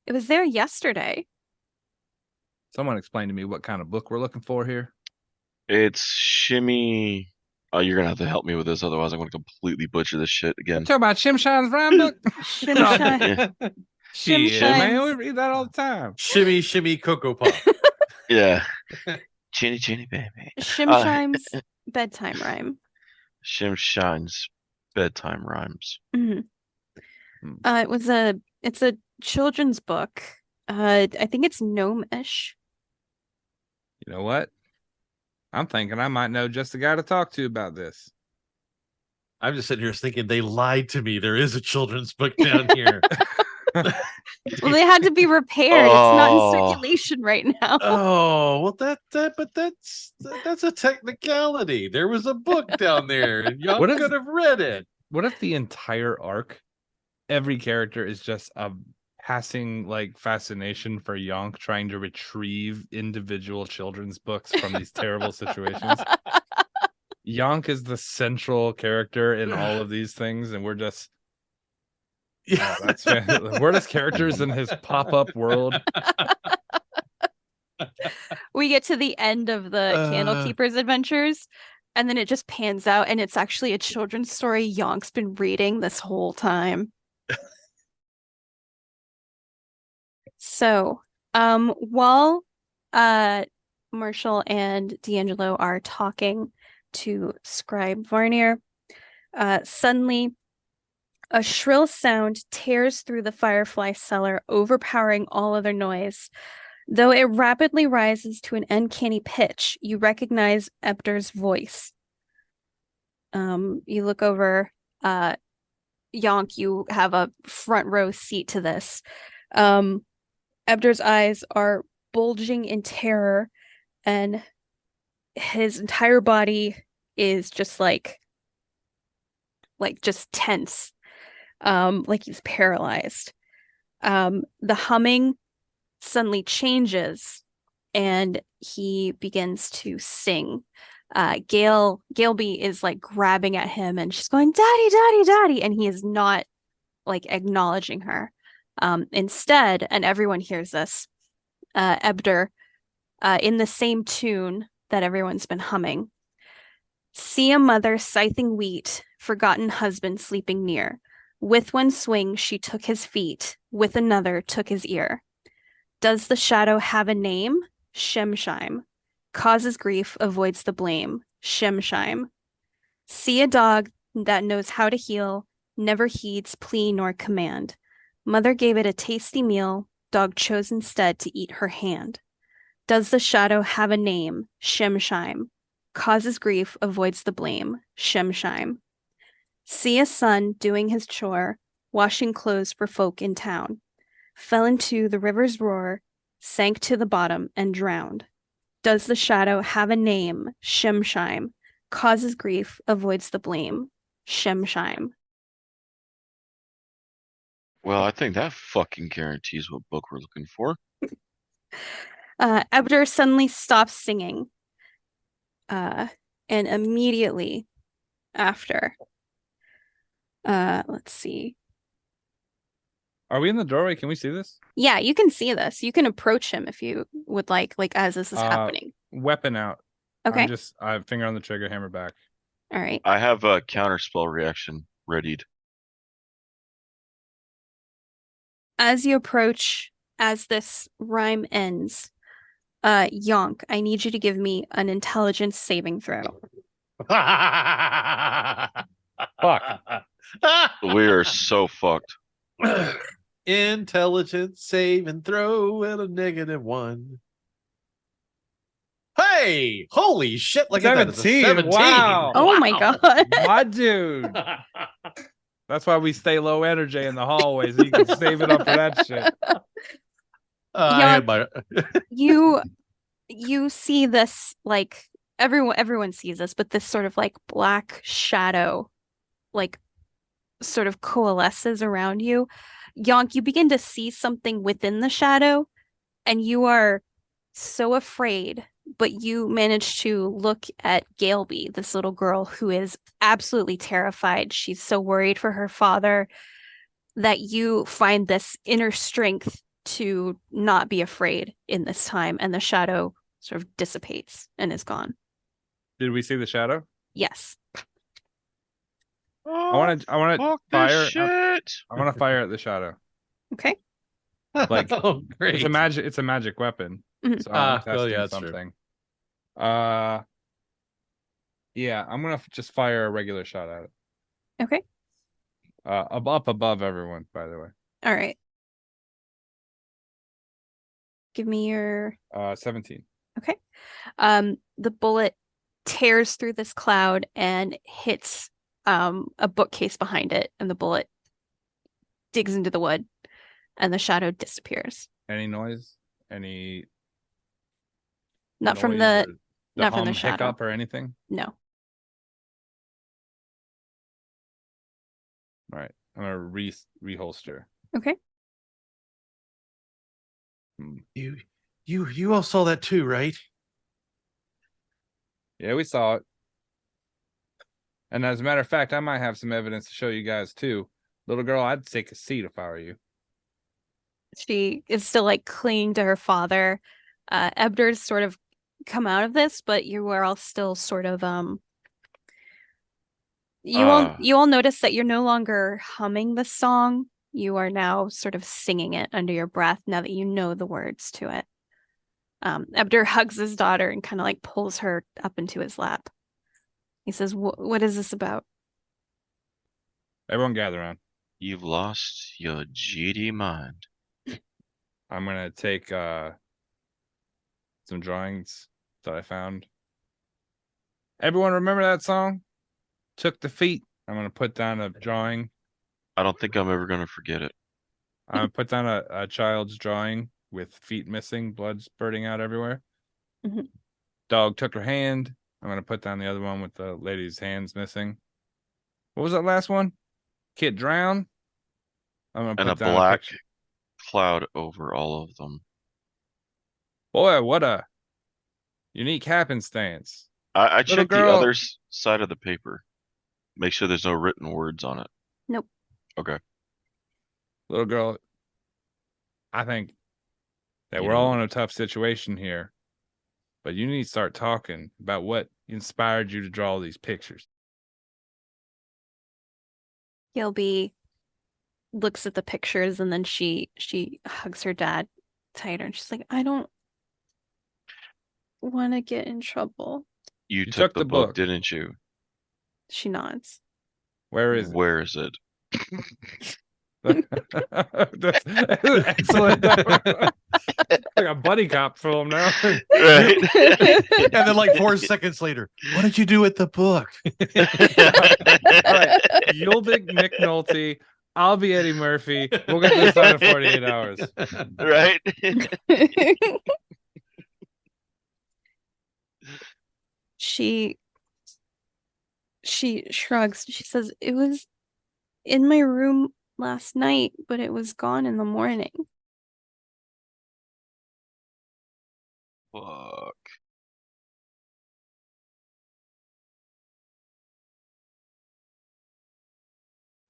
It was there yesterday. Someone explain to me what kind of book we're looking for here. It's Shimmy. Oh, you're gonna have to help me with this, otherwise I'm gonna completely butcher this shit again. Talk about Shimshine's rhyme book. Shimshine. Shit, man, we Shimshines. read that all the time. Shimmy, shimmy, cocoa pop. Yeah. Chinny chinny baby. Shimshine's bedtime rhyme. Shim Shine's bedtime rhymes. Mhm. It's a children's book. I think it's gnomish. You know what? I'm thinking I might know just the guy to talk to about this. I'm just sitting here thinking they lied to me. There is a children's book down here. Well, they had to be repaired. It's not in circulation right now. Oh, well, but that's a technicality. There was a book down there, and y'all could have read it. What if the entire arc, every character is just a passing like fascination for Yonk trying to retrieve individual children's books from these terrible situations? Yonk is the central character in all of these things, and we're just we're just characters in his pop-up world. We get to the end of the Candlekeepers adventures, and then it just pans out, and it's actually a children's story Yonk's been reading this whole time. So, while Marshall and DeAngelo are talking to Scribe Varnier, suddenly a shrill sound tears through the Firefly Cellar, overpowering all other noise. Though it rapidly rises to an uncanny pitch, you recognize Ebder's voice. You look over, Yonk, you have a front row seat to this. Ebder's eyes are bulging in terror, and his entire body is just like just tense, like he's paralyzed. The humming suddenly changes, and he begins to sing. Galeby is like grabbing at him, and she's going, "Daddy, Daddy, Daddy," and he is not like acknowledging her. Instead, and everyone hears this, Ebder, in the same tune that everyone's been humming. See a mother scything wheat, forgotten husband sleeping near. With one swing she took his feet, with another took his ear. Does the shadow have a name? Shemshime. Causes grief, avoids the blame. Shemshime. See a dog that knows how to heal, never heeds plea nor command. Mother gave it a tasty meal, dog chose instead to eat her hand. Does the shadow have a name? Shemshime. Causes grief, avoids the blame. Shemshime. See a son doing his chore, washing clothes for folk in town. Fell into the river's roar, sank to the bottom and drowned. Does the shadow have a name? Shemshime. Causes grief, avoids the blame. Shemshime. Well, I think that fucking guarantees what book we're looking for. Ebder suddenly stops singing. And immediately after, let's see. Are we in the doorway? Can we see this? Yeah, you can see this. You can approach him if you would like as this is happening. Weapon out. Okay. I have finger on the trigger, hammer back. All right. I have a counterspell reaction readied. As you approach, as this rhyme ends, Yonk, I need you to give me an intelligence saving throw. Fuck. We are so fucked. Intelligence saving throw at a -1. Hey, holy shit! Look at that. It's a 17. Wow. Oh my god. My dude. That's why we stay low energy in the hallways. So you can save it up for that shit. I had my... you see this, like everyone sees this, but this sort of like black shadow like sort of coalesces around you. Yonk, you begin to see something within the shadow, and you are so afraid, but you manage to look at Galeby, this little girl who is absolutely terrified. She's so worried for her father that you find this inner strength to not be afraid in this time, and the shadow sort of dissipates and is gone. Did we see the shadow? Yes. I want to fire. I want to fire at the shadow. Okay. Like, oh, great! It's a magic weapon. Mhm. So I'm testing well, yeah, that's something. Yeah, I'm gonna just fire a regular shot at it. Okay. Up above everyone, by the way. All right. Give me your 17. Okay. The bullet tears through this cloud and hits a bookcase behind it, and the bullet digs into the wood, and the shadow disappears. Any noise? Any Not noise from the or not from the hum, shadow. hiccup or anything? No. All right. I'm gonna reholster. Okay. You all saw that too, right? Yeah, we saw it. And as a matter of fact, I might have some evidence to show you guys too. Little girl, I'd take a seat if I were you. She is still like clinging to her father. Ebder's sort of come out of this, but you are all still sort of you all notice that you're no longer humming the song. You are now sort of singing it under your breath now that you know the words to it. Ebder hugs his daughter and kind of like pulls her up into his lap. He says, what is this about? Everyone gather around. You've lost your GD mind. I'm gonna take some drawings that I found. Everyone remember that song? Took the Feet. I'm gonna put down a drawing. I don't think I'm ever gonna forget it. I'm gonna put down a child's drawing with feet missing, blood spurting out everywhere. Mm-hmm. Dog took her hand. I'm gonna put down the other one with the lady's hands missing. What was that last one? Kid drowned. I'm gonna And put a down black a picture. cloud over all of them. Boy, what a unique happenstance. I checked the other side of the paper. Make sure there's no written words on it. Nope. Okay. Little girl, I think that we're all in a tough situation here, but you need to start talking about what inspired you to draw these pictures. Gilby looks at the pictures and then she hugs her dad tighter and she's like, I don't want to get in trouble. You took the book, didn't you? She nods. Where is it? Where is it? That's excellent. Like a buddy cop film now. Right. And then like 4 seconds later, what did you do with the book? All right. You'll be Nick Nolte. I'll be Eddie Murphy. We'll get this done in 48 hours. Right? She shrugs. She says, it was in my room last night, but it was gone in the morning. Fuck.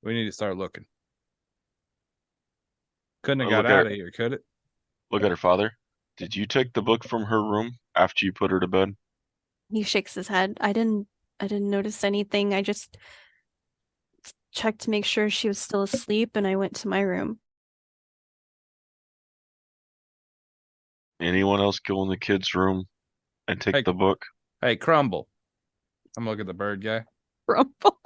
We need to start looking. Couldn't have got out of here, could it? Look at her father. Did you take the book from her room after you put her to bed? He shakes his head. I didn't notice anything. I just checked to make sure she was still asleep and I went to my room. Anyone else go in the kid's room and take the book? Hey, Crumble. I'm looking at the bird guy. Crumble.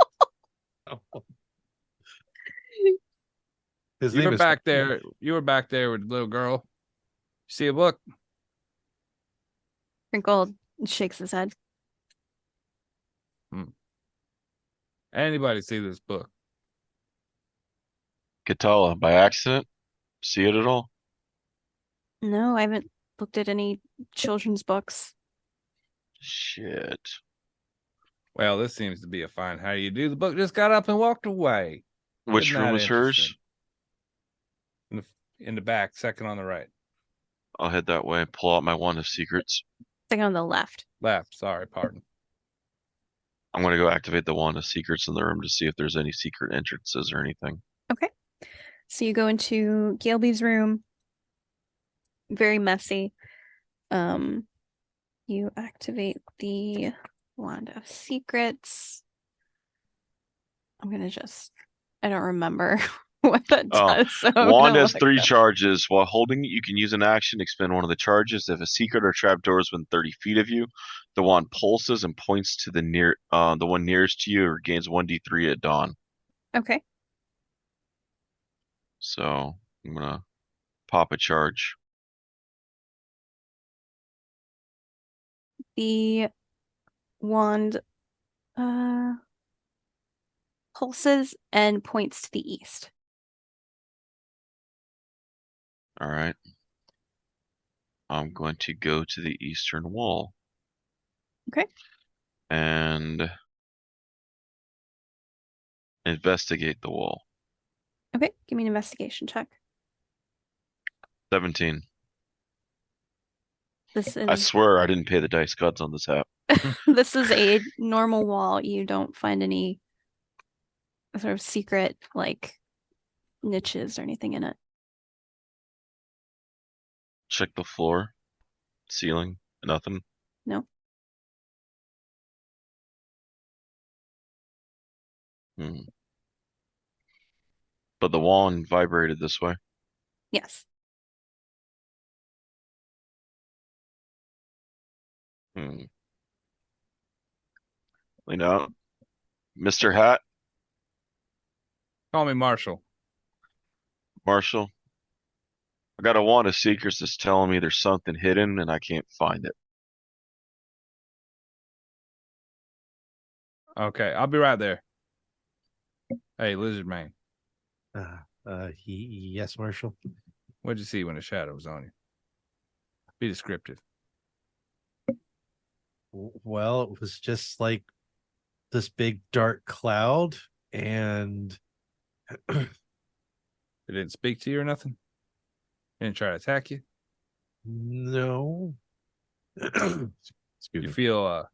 You were back there. You were back there with the little girl. See a book? Crinkle shakes his head. Anybody see this book? Katala, by accident? See it at all? No, I haven't looked at any children's books. Shit. Well, this seems to be a fine how do you do. The book just got up and walked away. Which room was hers? In the back, second on the right. I'll head that way and pull out my wand of secrets. Second on the left. Left, sorry, pardon. I'm going to go activate the wand of secrets in the room to see if there's any secret entrances or anything. Okay. So you go into Gilby's room. Very messy. You activate the Wand of Secrets. I don't remember what that does. So Wand has 3 charges. While holding it, you can use an action to expend one of the charges. If a secret or trapdoor is within 30 feet of you, the wand pulses and points to the one nearest to you, or gains 1d3 at dawn. Okay. So I'm gonna pop a charge. The wand pulses and points to the east. All right. I'm going to go to the eastern wall. Okay. And investigate the wall. Okay, give me an investigation check. 17. This is I swear I didn't pay the dice gods on this app. this is a normal wall. You don't find any sort of secret like niches or anything in it. Check the floor, ceiling, nothing. No. But the wand vibrated this way. Yes. Lean out. Mr. Hat. Call me Marshall. Marshall. I got a wand of secrets that's telling me there's something hidden and I can't find it. Okay, I'll be right there. Hey, Lizard Man. Yes, Marshall. What'd you see when the shadow was on you? Be descriptive. Well, it was just like this big dark cloud, and It didn't speak to you or nothing? Didn't try to attack you? no. Excuse You me. feel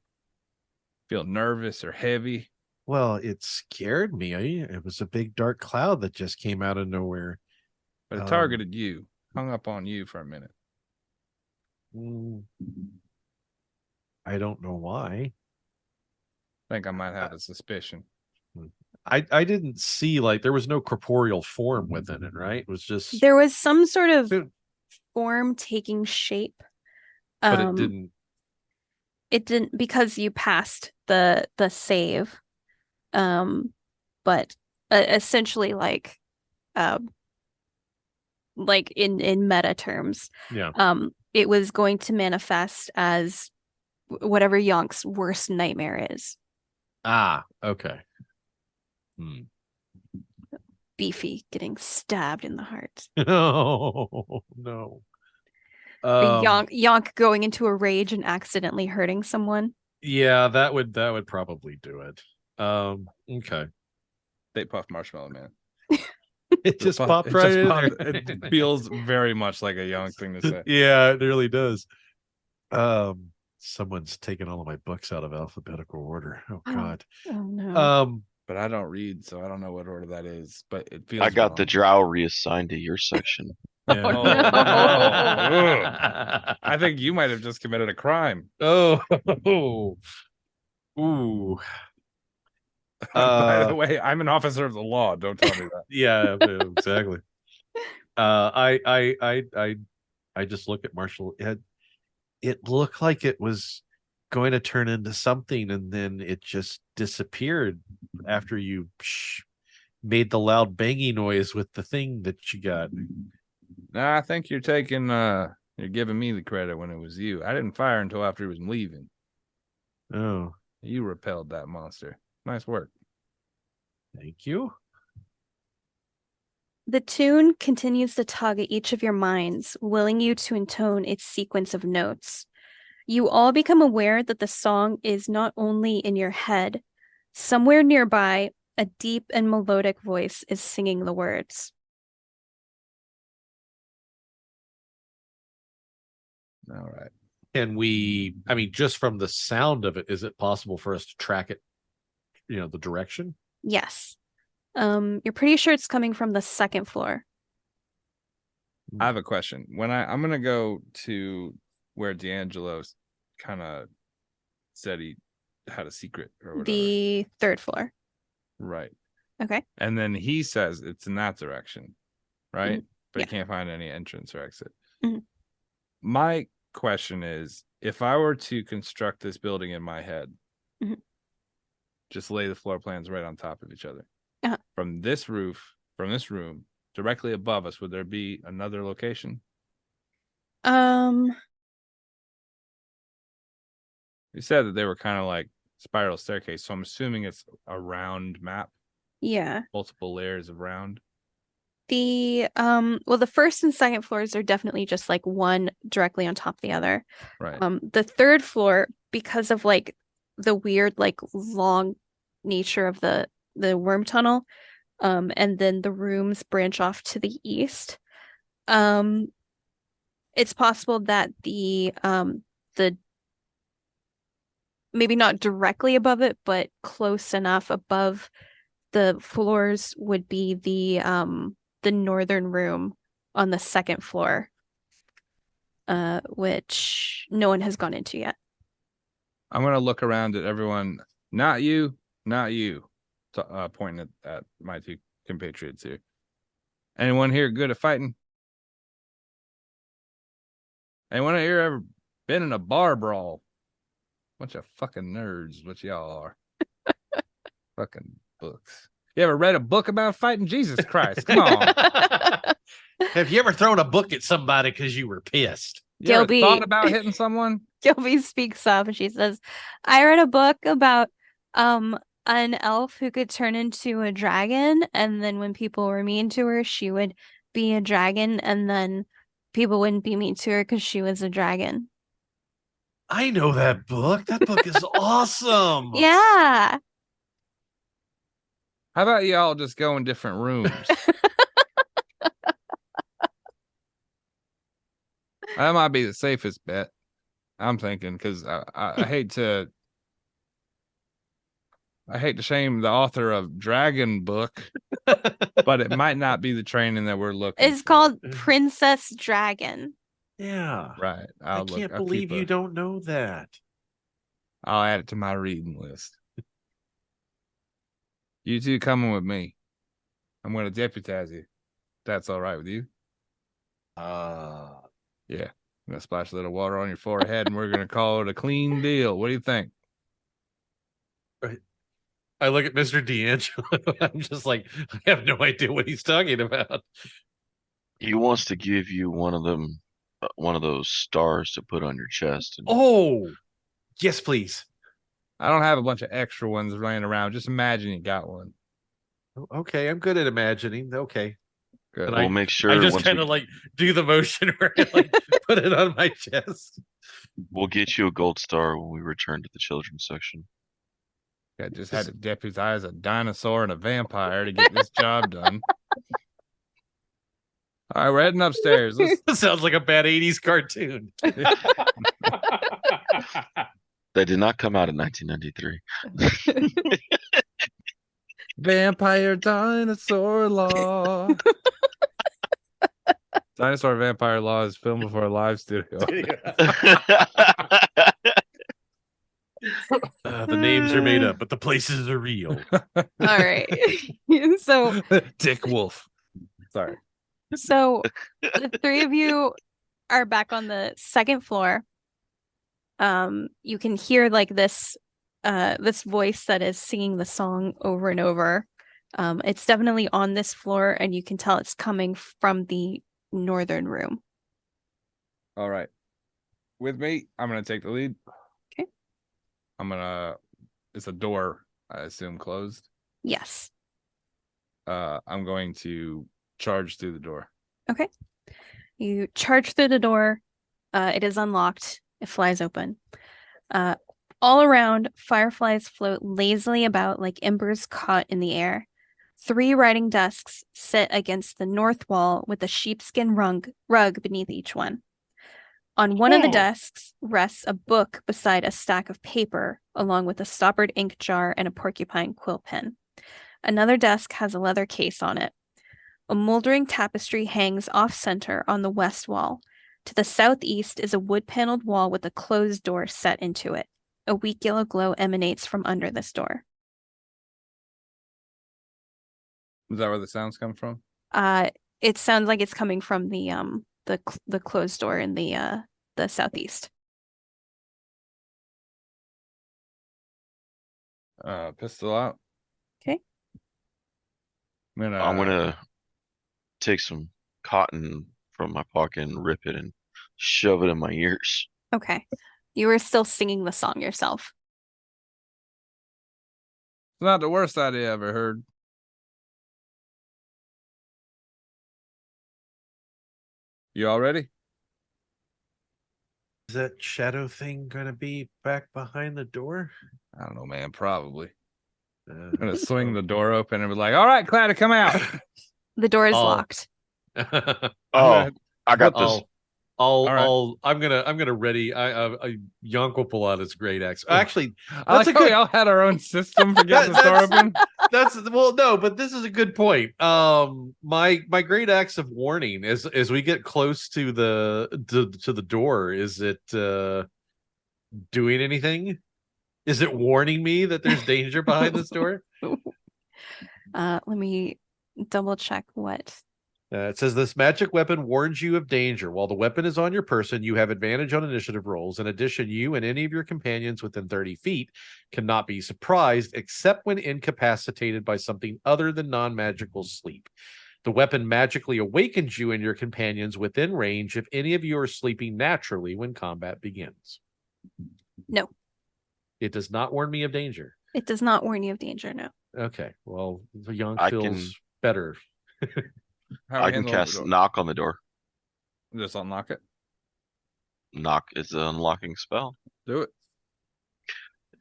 nervous or heavy? Well, it scared me. It was a big dark cloud that just came out of nowhere. But it targeted you, hung up on you for a minute. I don't know why. I think I might have a suspicion. I didn't see, like, there was no corporeal form within it, right? It was just There was some sort of form taking shape. But it didn't. It didn't, because you passed the save. But essentially, like in meta terms, it was going to manifest as whatever Yonk's worst nightmare is. Okay. Beefy getting stabbed in the heart. Oh no. Yonk going into a rage and accidentally hurting someone. Yeah, that would probably do it. Okay. They puff Marshmallow Man. It just popped right in there. It feels very much like a Yonk thing to say. Yeah, it really does. Someone's taken all of my books out of alphabetical order. Oh God. Oh no. But I don't read, so I don't know what order that is. But it feels. I got the drow reassigned to your section. Yeah. Oh, no. I think you might have just committed a crime. Oh. Ooh. By the way, I'm an officer of the law. Don't tell me that. Yeah, exactly. I just look at Marshall. It looked like it was going to turn into something, and then it just disappeared after you made the loud banging noise with the thing that you got. Nah, I think you're giving me the credit when it was you. I didn't fire until after he was leaving. Oh. You repelled that monster. Nice work. Thank you. The tune continues to tug at each of your minds, willing you to intone its sequence of notes. You all become aware that the song is not only in your head. Somewhere nearby, a deep and melodic voice is singing the words. All right. Can we, I mean, just from the sound of it, is it possible for us to track it, the direction? Yes. You're pretty sure it's coming from the second floor. I have a question. I'm gonna go to where DeAngelo kind of said he had a secret or whatever. The third floor. Right. Okay. And then he says it's in that direction, right? Mm-hmm. But Yeah. he can't find any entrance or exit. Mm-hmm. My question is, if I were to construct this building in my head, mm-hmm. just lay the floor plans right on top of each other. Uh-huh. From this room, directly above us, would there be another location? You said that they were kind of like spiral staircase, so I'm assuming it's a round map. Yeah. Multiple layers of round. The first and second floors are definitely just like one directly on top of the other. Right. The third floor, because of like the weird like long nature of the worm tunnel, and then the rooms branch off to the east. It's possible that the maybe not directly above it, but close enough above the floors would be the northern room on the second floor, which no one has gone into yet. I'm gonna look around at everyone. Not you, pointing at my two compatriots here. Anyone here good at fighting? Anyone here ever been in a bar brawl? Bunch of fucking nerds, what y'all are. Fucking books. You ever read a book about fighting? Jesus Christ, come on. Have you ever thrown a book at somebody because you were pissed? You ever thought about hitting someone? Gilby speaks up and she says, I read a book about an elf who could turn into a dragon, and then when people were mean to her, she would be a dragon, and then people wouldn't be mean to her because she was a dragon. I know that book. That book is awesome. Yeah. How about y'all just go in different rooms? That might be the safest bet, I'm thinking, because I hate to shame the author of Dragon Book, but it might not be the training that we're looking It's called Princess Dragon. Yeah. Right. I can't believe you don't know that. I'll add it to my reading list. You two coming with me. I'm going to deputize you. That's all right with you? Yeah. I'm going to splash a little water on your forehead and we're going to call it a clean deal. What do you think? I look at Mr. DeAngelo. I'm just like, I have no idea what he's talking about. He wants to give you one of them, one of those stars to put on your chest. Oh, yes, please. I don't have a bunch of extra ones laying around. Just imagine you got one. Okay, I'm good at imagining. Okay. Good. And we'll make sure. I just kind of like do the motion where I like put it on my chest. We'll get you a gold star when we return to the children's section. I just had to deputize a dinosaur and a vampire to get this job done. All right, we're heading upstairs. This sounds like a bad 80s cartoon. That did not come out in 1993. Vampire Dinosaur Law. Dinosaur Vampire Law is filmed before a live studio. The names are made up, but the places are real. All right. So Dick Wolf. Sorry. So the three of you are back on the second floor. You can hear like this voice that is singing the song over and over. It's definitely on this floor, and you can tell it's coming from the northern room. All right. With me, I'm gonna take the lead. Okay. It's a door, I assume, closed. Yes. I'm going to charge through the door. Okay. You charge through the door. It is unlocked. It flies open. All around, fireflies float lazily about like embers caught in the air. 3 writing desks sit against the north wall with a sheepskin rug beneath each one. On one of the desks rests a book beside a stack of paper, along with a stoppered ink jar and a porcupine quill pen. Another desk has a leather case on it. A moldering tapestry hangs off-center on the west wall. To the southeast is a wood-paneled wall with a closed door set into it. A weak yellow glow emanates from under this door. Is that where the sounds come from? It sounds like it's coming from the closed door in the southeast. Pistol out. Okay. I'm gonna take some cotton from my pocket and rip it and shove it in my ears. Okay. You were still singing the song yourself. It's not the worst idea I ever heard. You all ready? Is that shadow thing gonna be back behind the door? I don't know, man. Probably. I'm gonna swing the door open and be like, "All right, Claddy, come out." The door is locked. I got this. I'm gonna ready. Yonk will pull out his great axe. Actually, that's a good. We all had our own system for getting the door open. No, but this is a good point. My great axe of warning as we get close to the door, is it doing anything? Is it warning me that there's danger behind this door? Let me double check what. It says this magic weapon warns you of danger. While the weapon is on your person, you have advantage on initiative rolls. In addition, you and any of your companions within 30 feet cannot be surprised except when incapacitated by something other than non-magical sleep. The weapon magically awakens you and your companions within range if any of you are sleeping naturally when combat begins. No. It does not warn me of danger. It does not warn you of danger, no. Okay, well, the Yonk feels better. I can cast knock on the door. Just unlock it. Knock is an unlocking spell. Do it.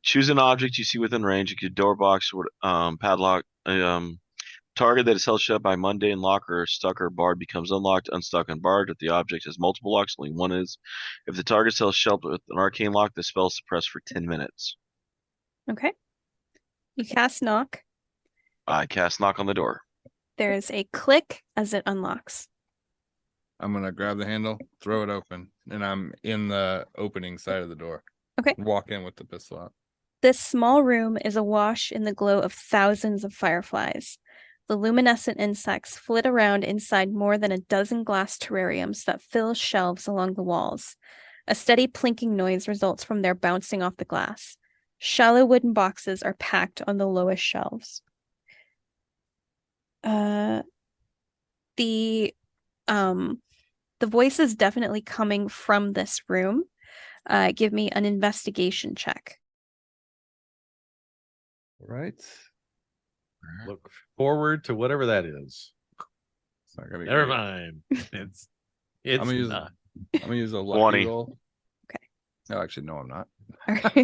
Choose an object you see within range. A door box, padlock. Target that is held shut by mundane lock or stuck or barred becomes unlocked, unstuck, and barred. If the object has multiple locks, only one is. If the target is held shut with an arcane lock, the spell is suppressed for 10 minutes. Okay. You cast knock. I cast knock on the door. There's a click as it unlocks. I'm gonna grab the handle, throw it open, and I'm in the opening side of the door. Okay. Walk in with the pistol out. This small room is awash in the glow of thousands of fireflies. The luminescent insects flit around inside more than a dozen glass terrariums that fill shelves along the walls. A steady plinking noise results from their bouncing off the glass. Shallow wooden boxes are packed on the lowest shelves. The voice is definitely coming from this room. Give me an investigation check. All right. Look forward to whatever that is. It's not gonna be Never great. mind. It's I'm gonna not. I'm gonna use a lucky 20. roll. Okay. No, actually, no, I'm not. All right.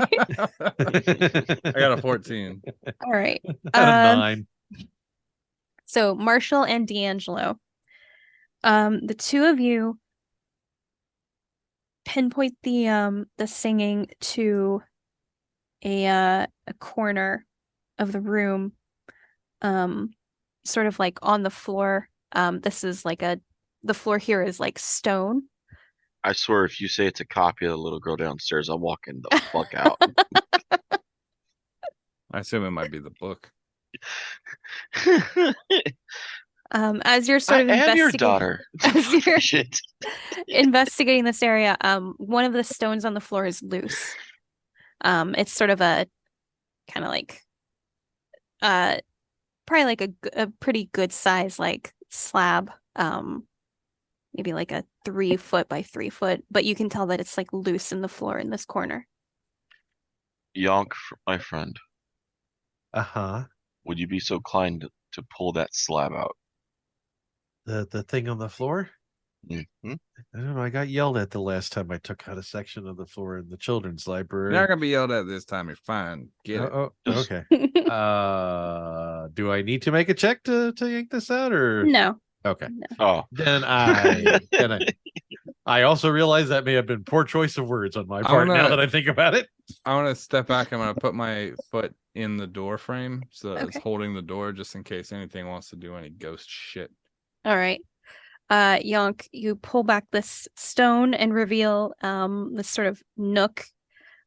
I got a 14. All right. Out of 9. So Marshall and DeAngelo, the two of you pinpoint the singing to a corner of the room, sort of like on the floor. This is like the floor here is like stone. I swear, if you say it's a copy of the little girl downstairs, I'm walking the fuck out. I assume it might be the book. As you're sort of am your investigating, daughter. as you're Shit. investigating this area, one of the stones on the floor is loose. It's sort of a kind of like, probably like a pretty good size like slab, maybe like a 3 foot by 3 foot, but you can tell that it's like loose in the floor in this corner. Yonk, my friend, Uh-huh. would you be so kind to pull that slab out? The thing on the floor? Mm-hmm. I don't know. I got yelled at the last time I took out a section of the floor in the children's library. You're not gonna be yelled at this time. You're fine. Get it. Oh, okay. Do I need to make a check to yank this out, or No. Okay. No. Oh, Then I also realize that may have been poor choice of words on my part now that I think about it. I want to step back. I'm gonna put my foot in the door frame so that it's Okay. holding the door just in case anything wants to do any ghost shit. All right. Yonk, you pull back this stone and reveal this sort of nook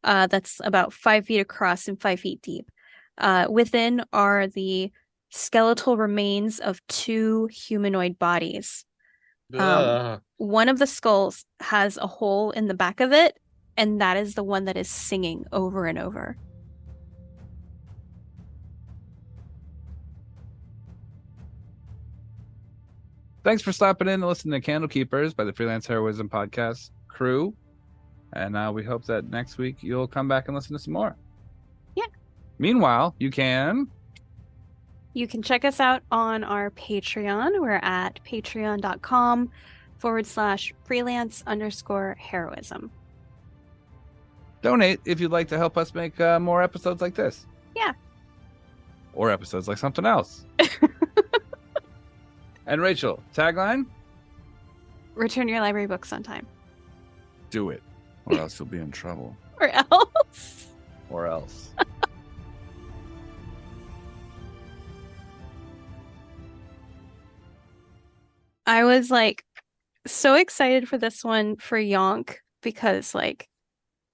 that's about 5 feet across and 5 feet deep. Within are the skeletal remains of 2 humanoid bodies. One of the skulls has a hole in the back of it, and that is the one that is singing over and over. Thanks for stopping in and listening to Candlekeepers by the Freelance Heroism Podcast crew. And we hope that next week you'll come back and listen to some more. Yeah. Meanwhile, you can check us out on our Patreon. We're at patreon.com/freelance_heroism. Donate if you'd like to help us make more episodes like this. Yeah. Or episodes like something else. And Rachel, tagline? Return your library books on time. Do it, or else you'll be in trouble. Or else. Or else. I was like so excited for this one for Yonk because like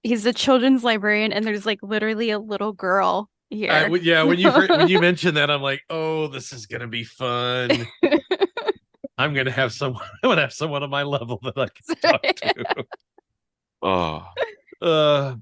he's a children's librarian and there's like literally a little girl here. Yeah, when you mentioned that, I'm like, oh, this is gonna be fun. I'm gonna have someone on my level that I can talk to. Oh.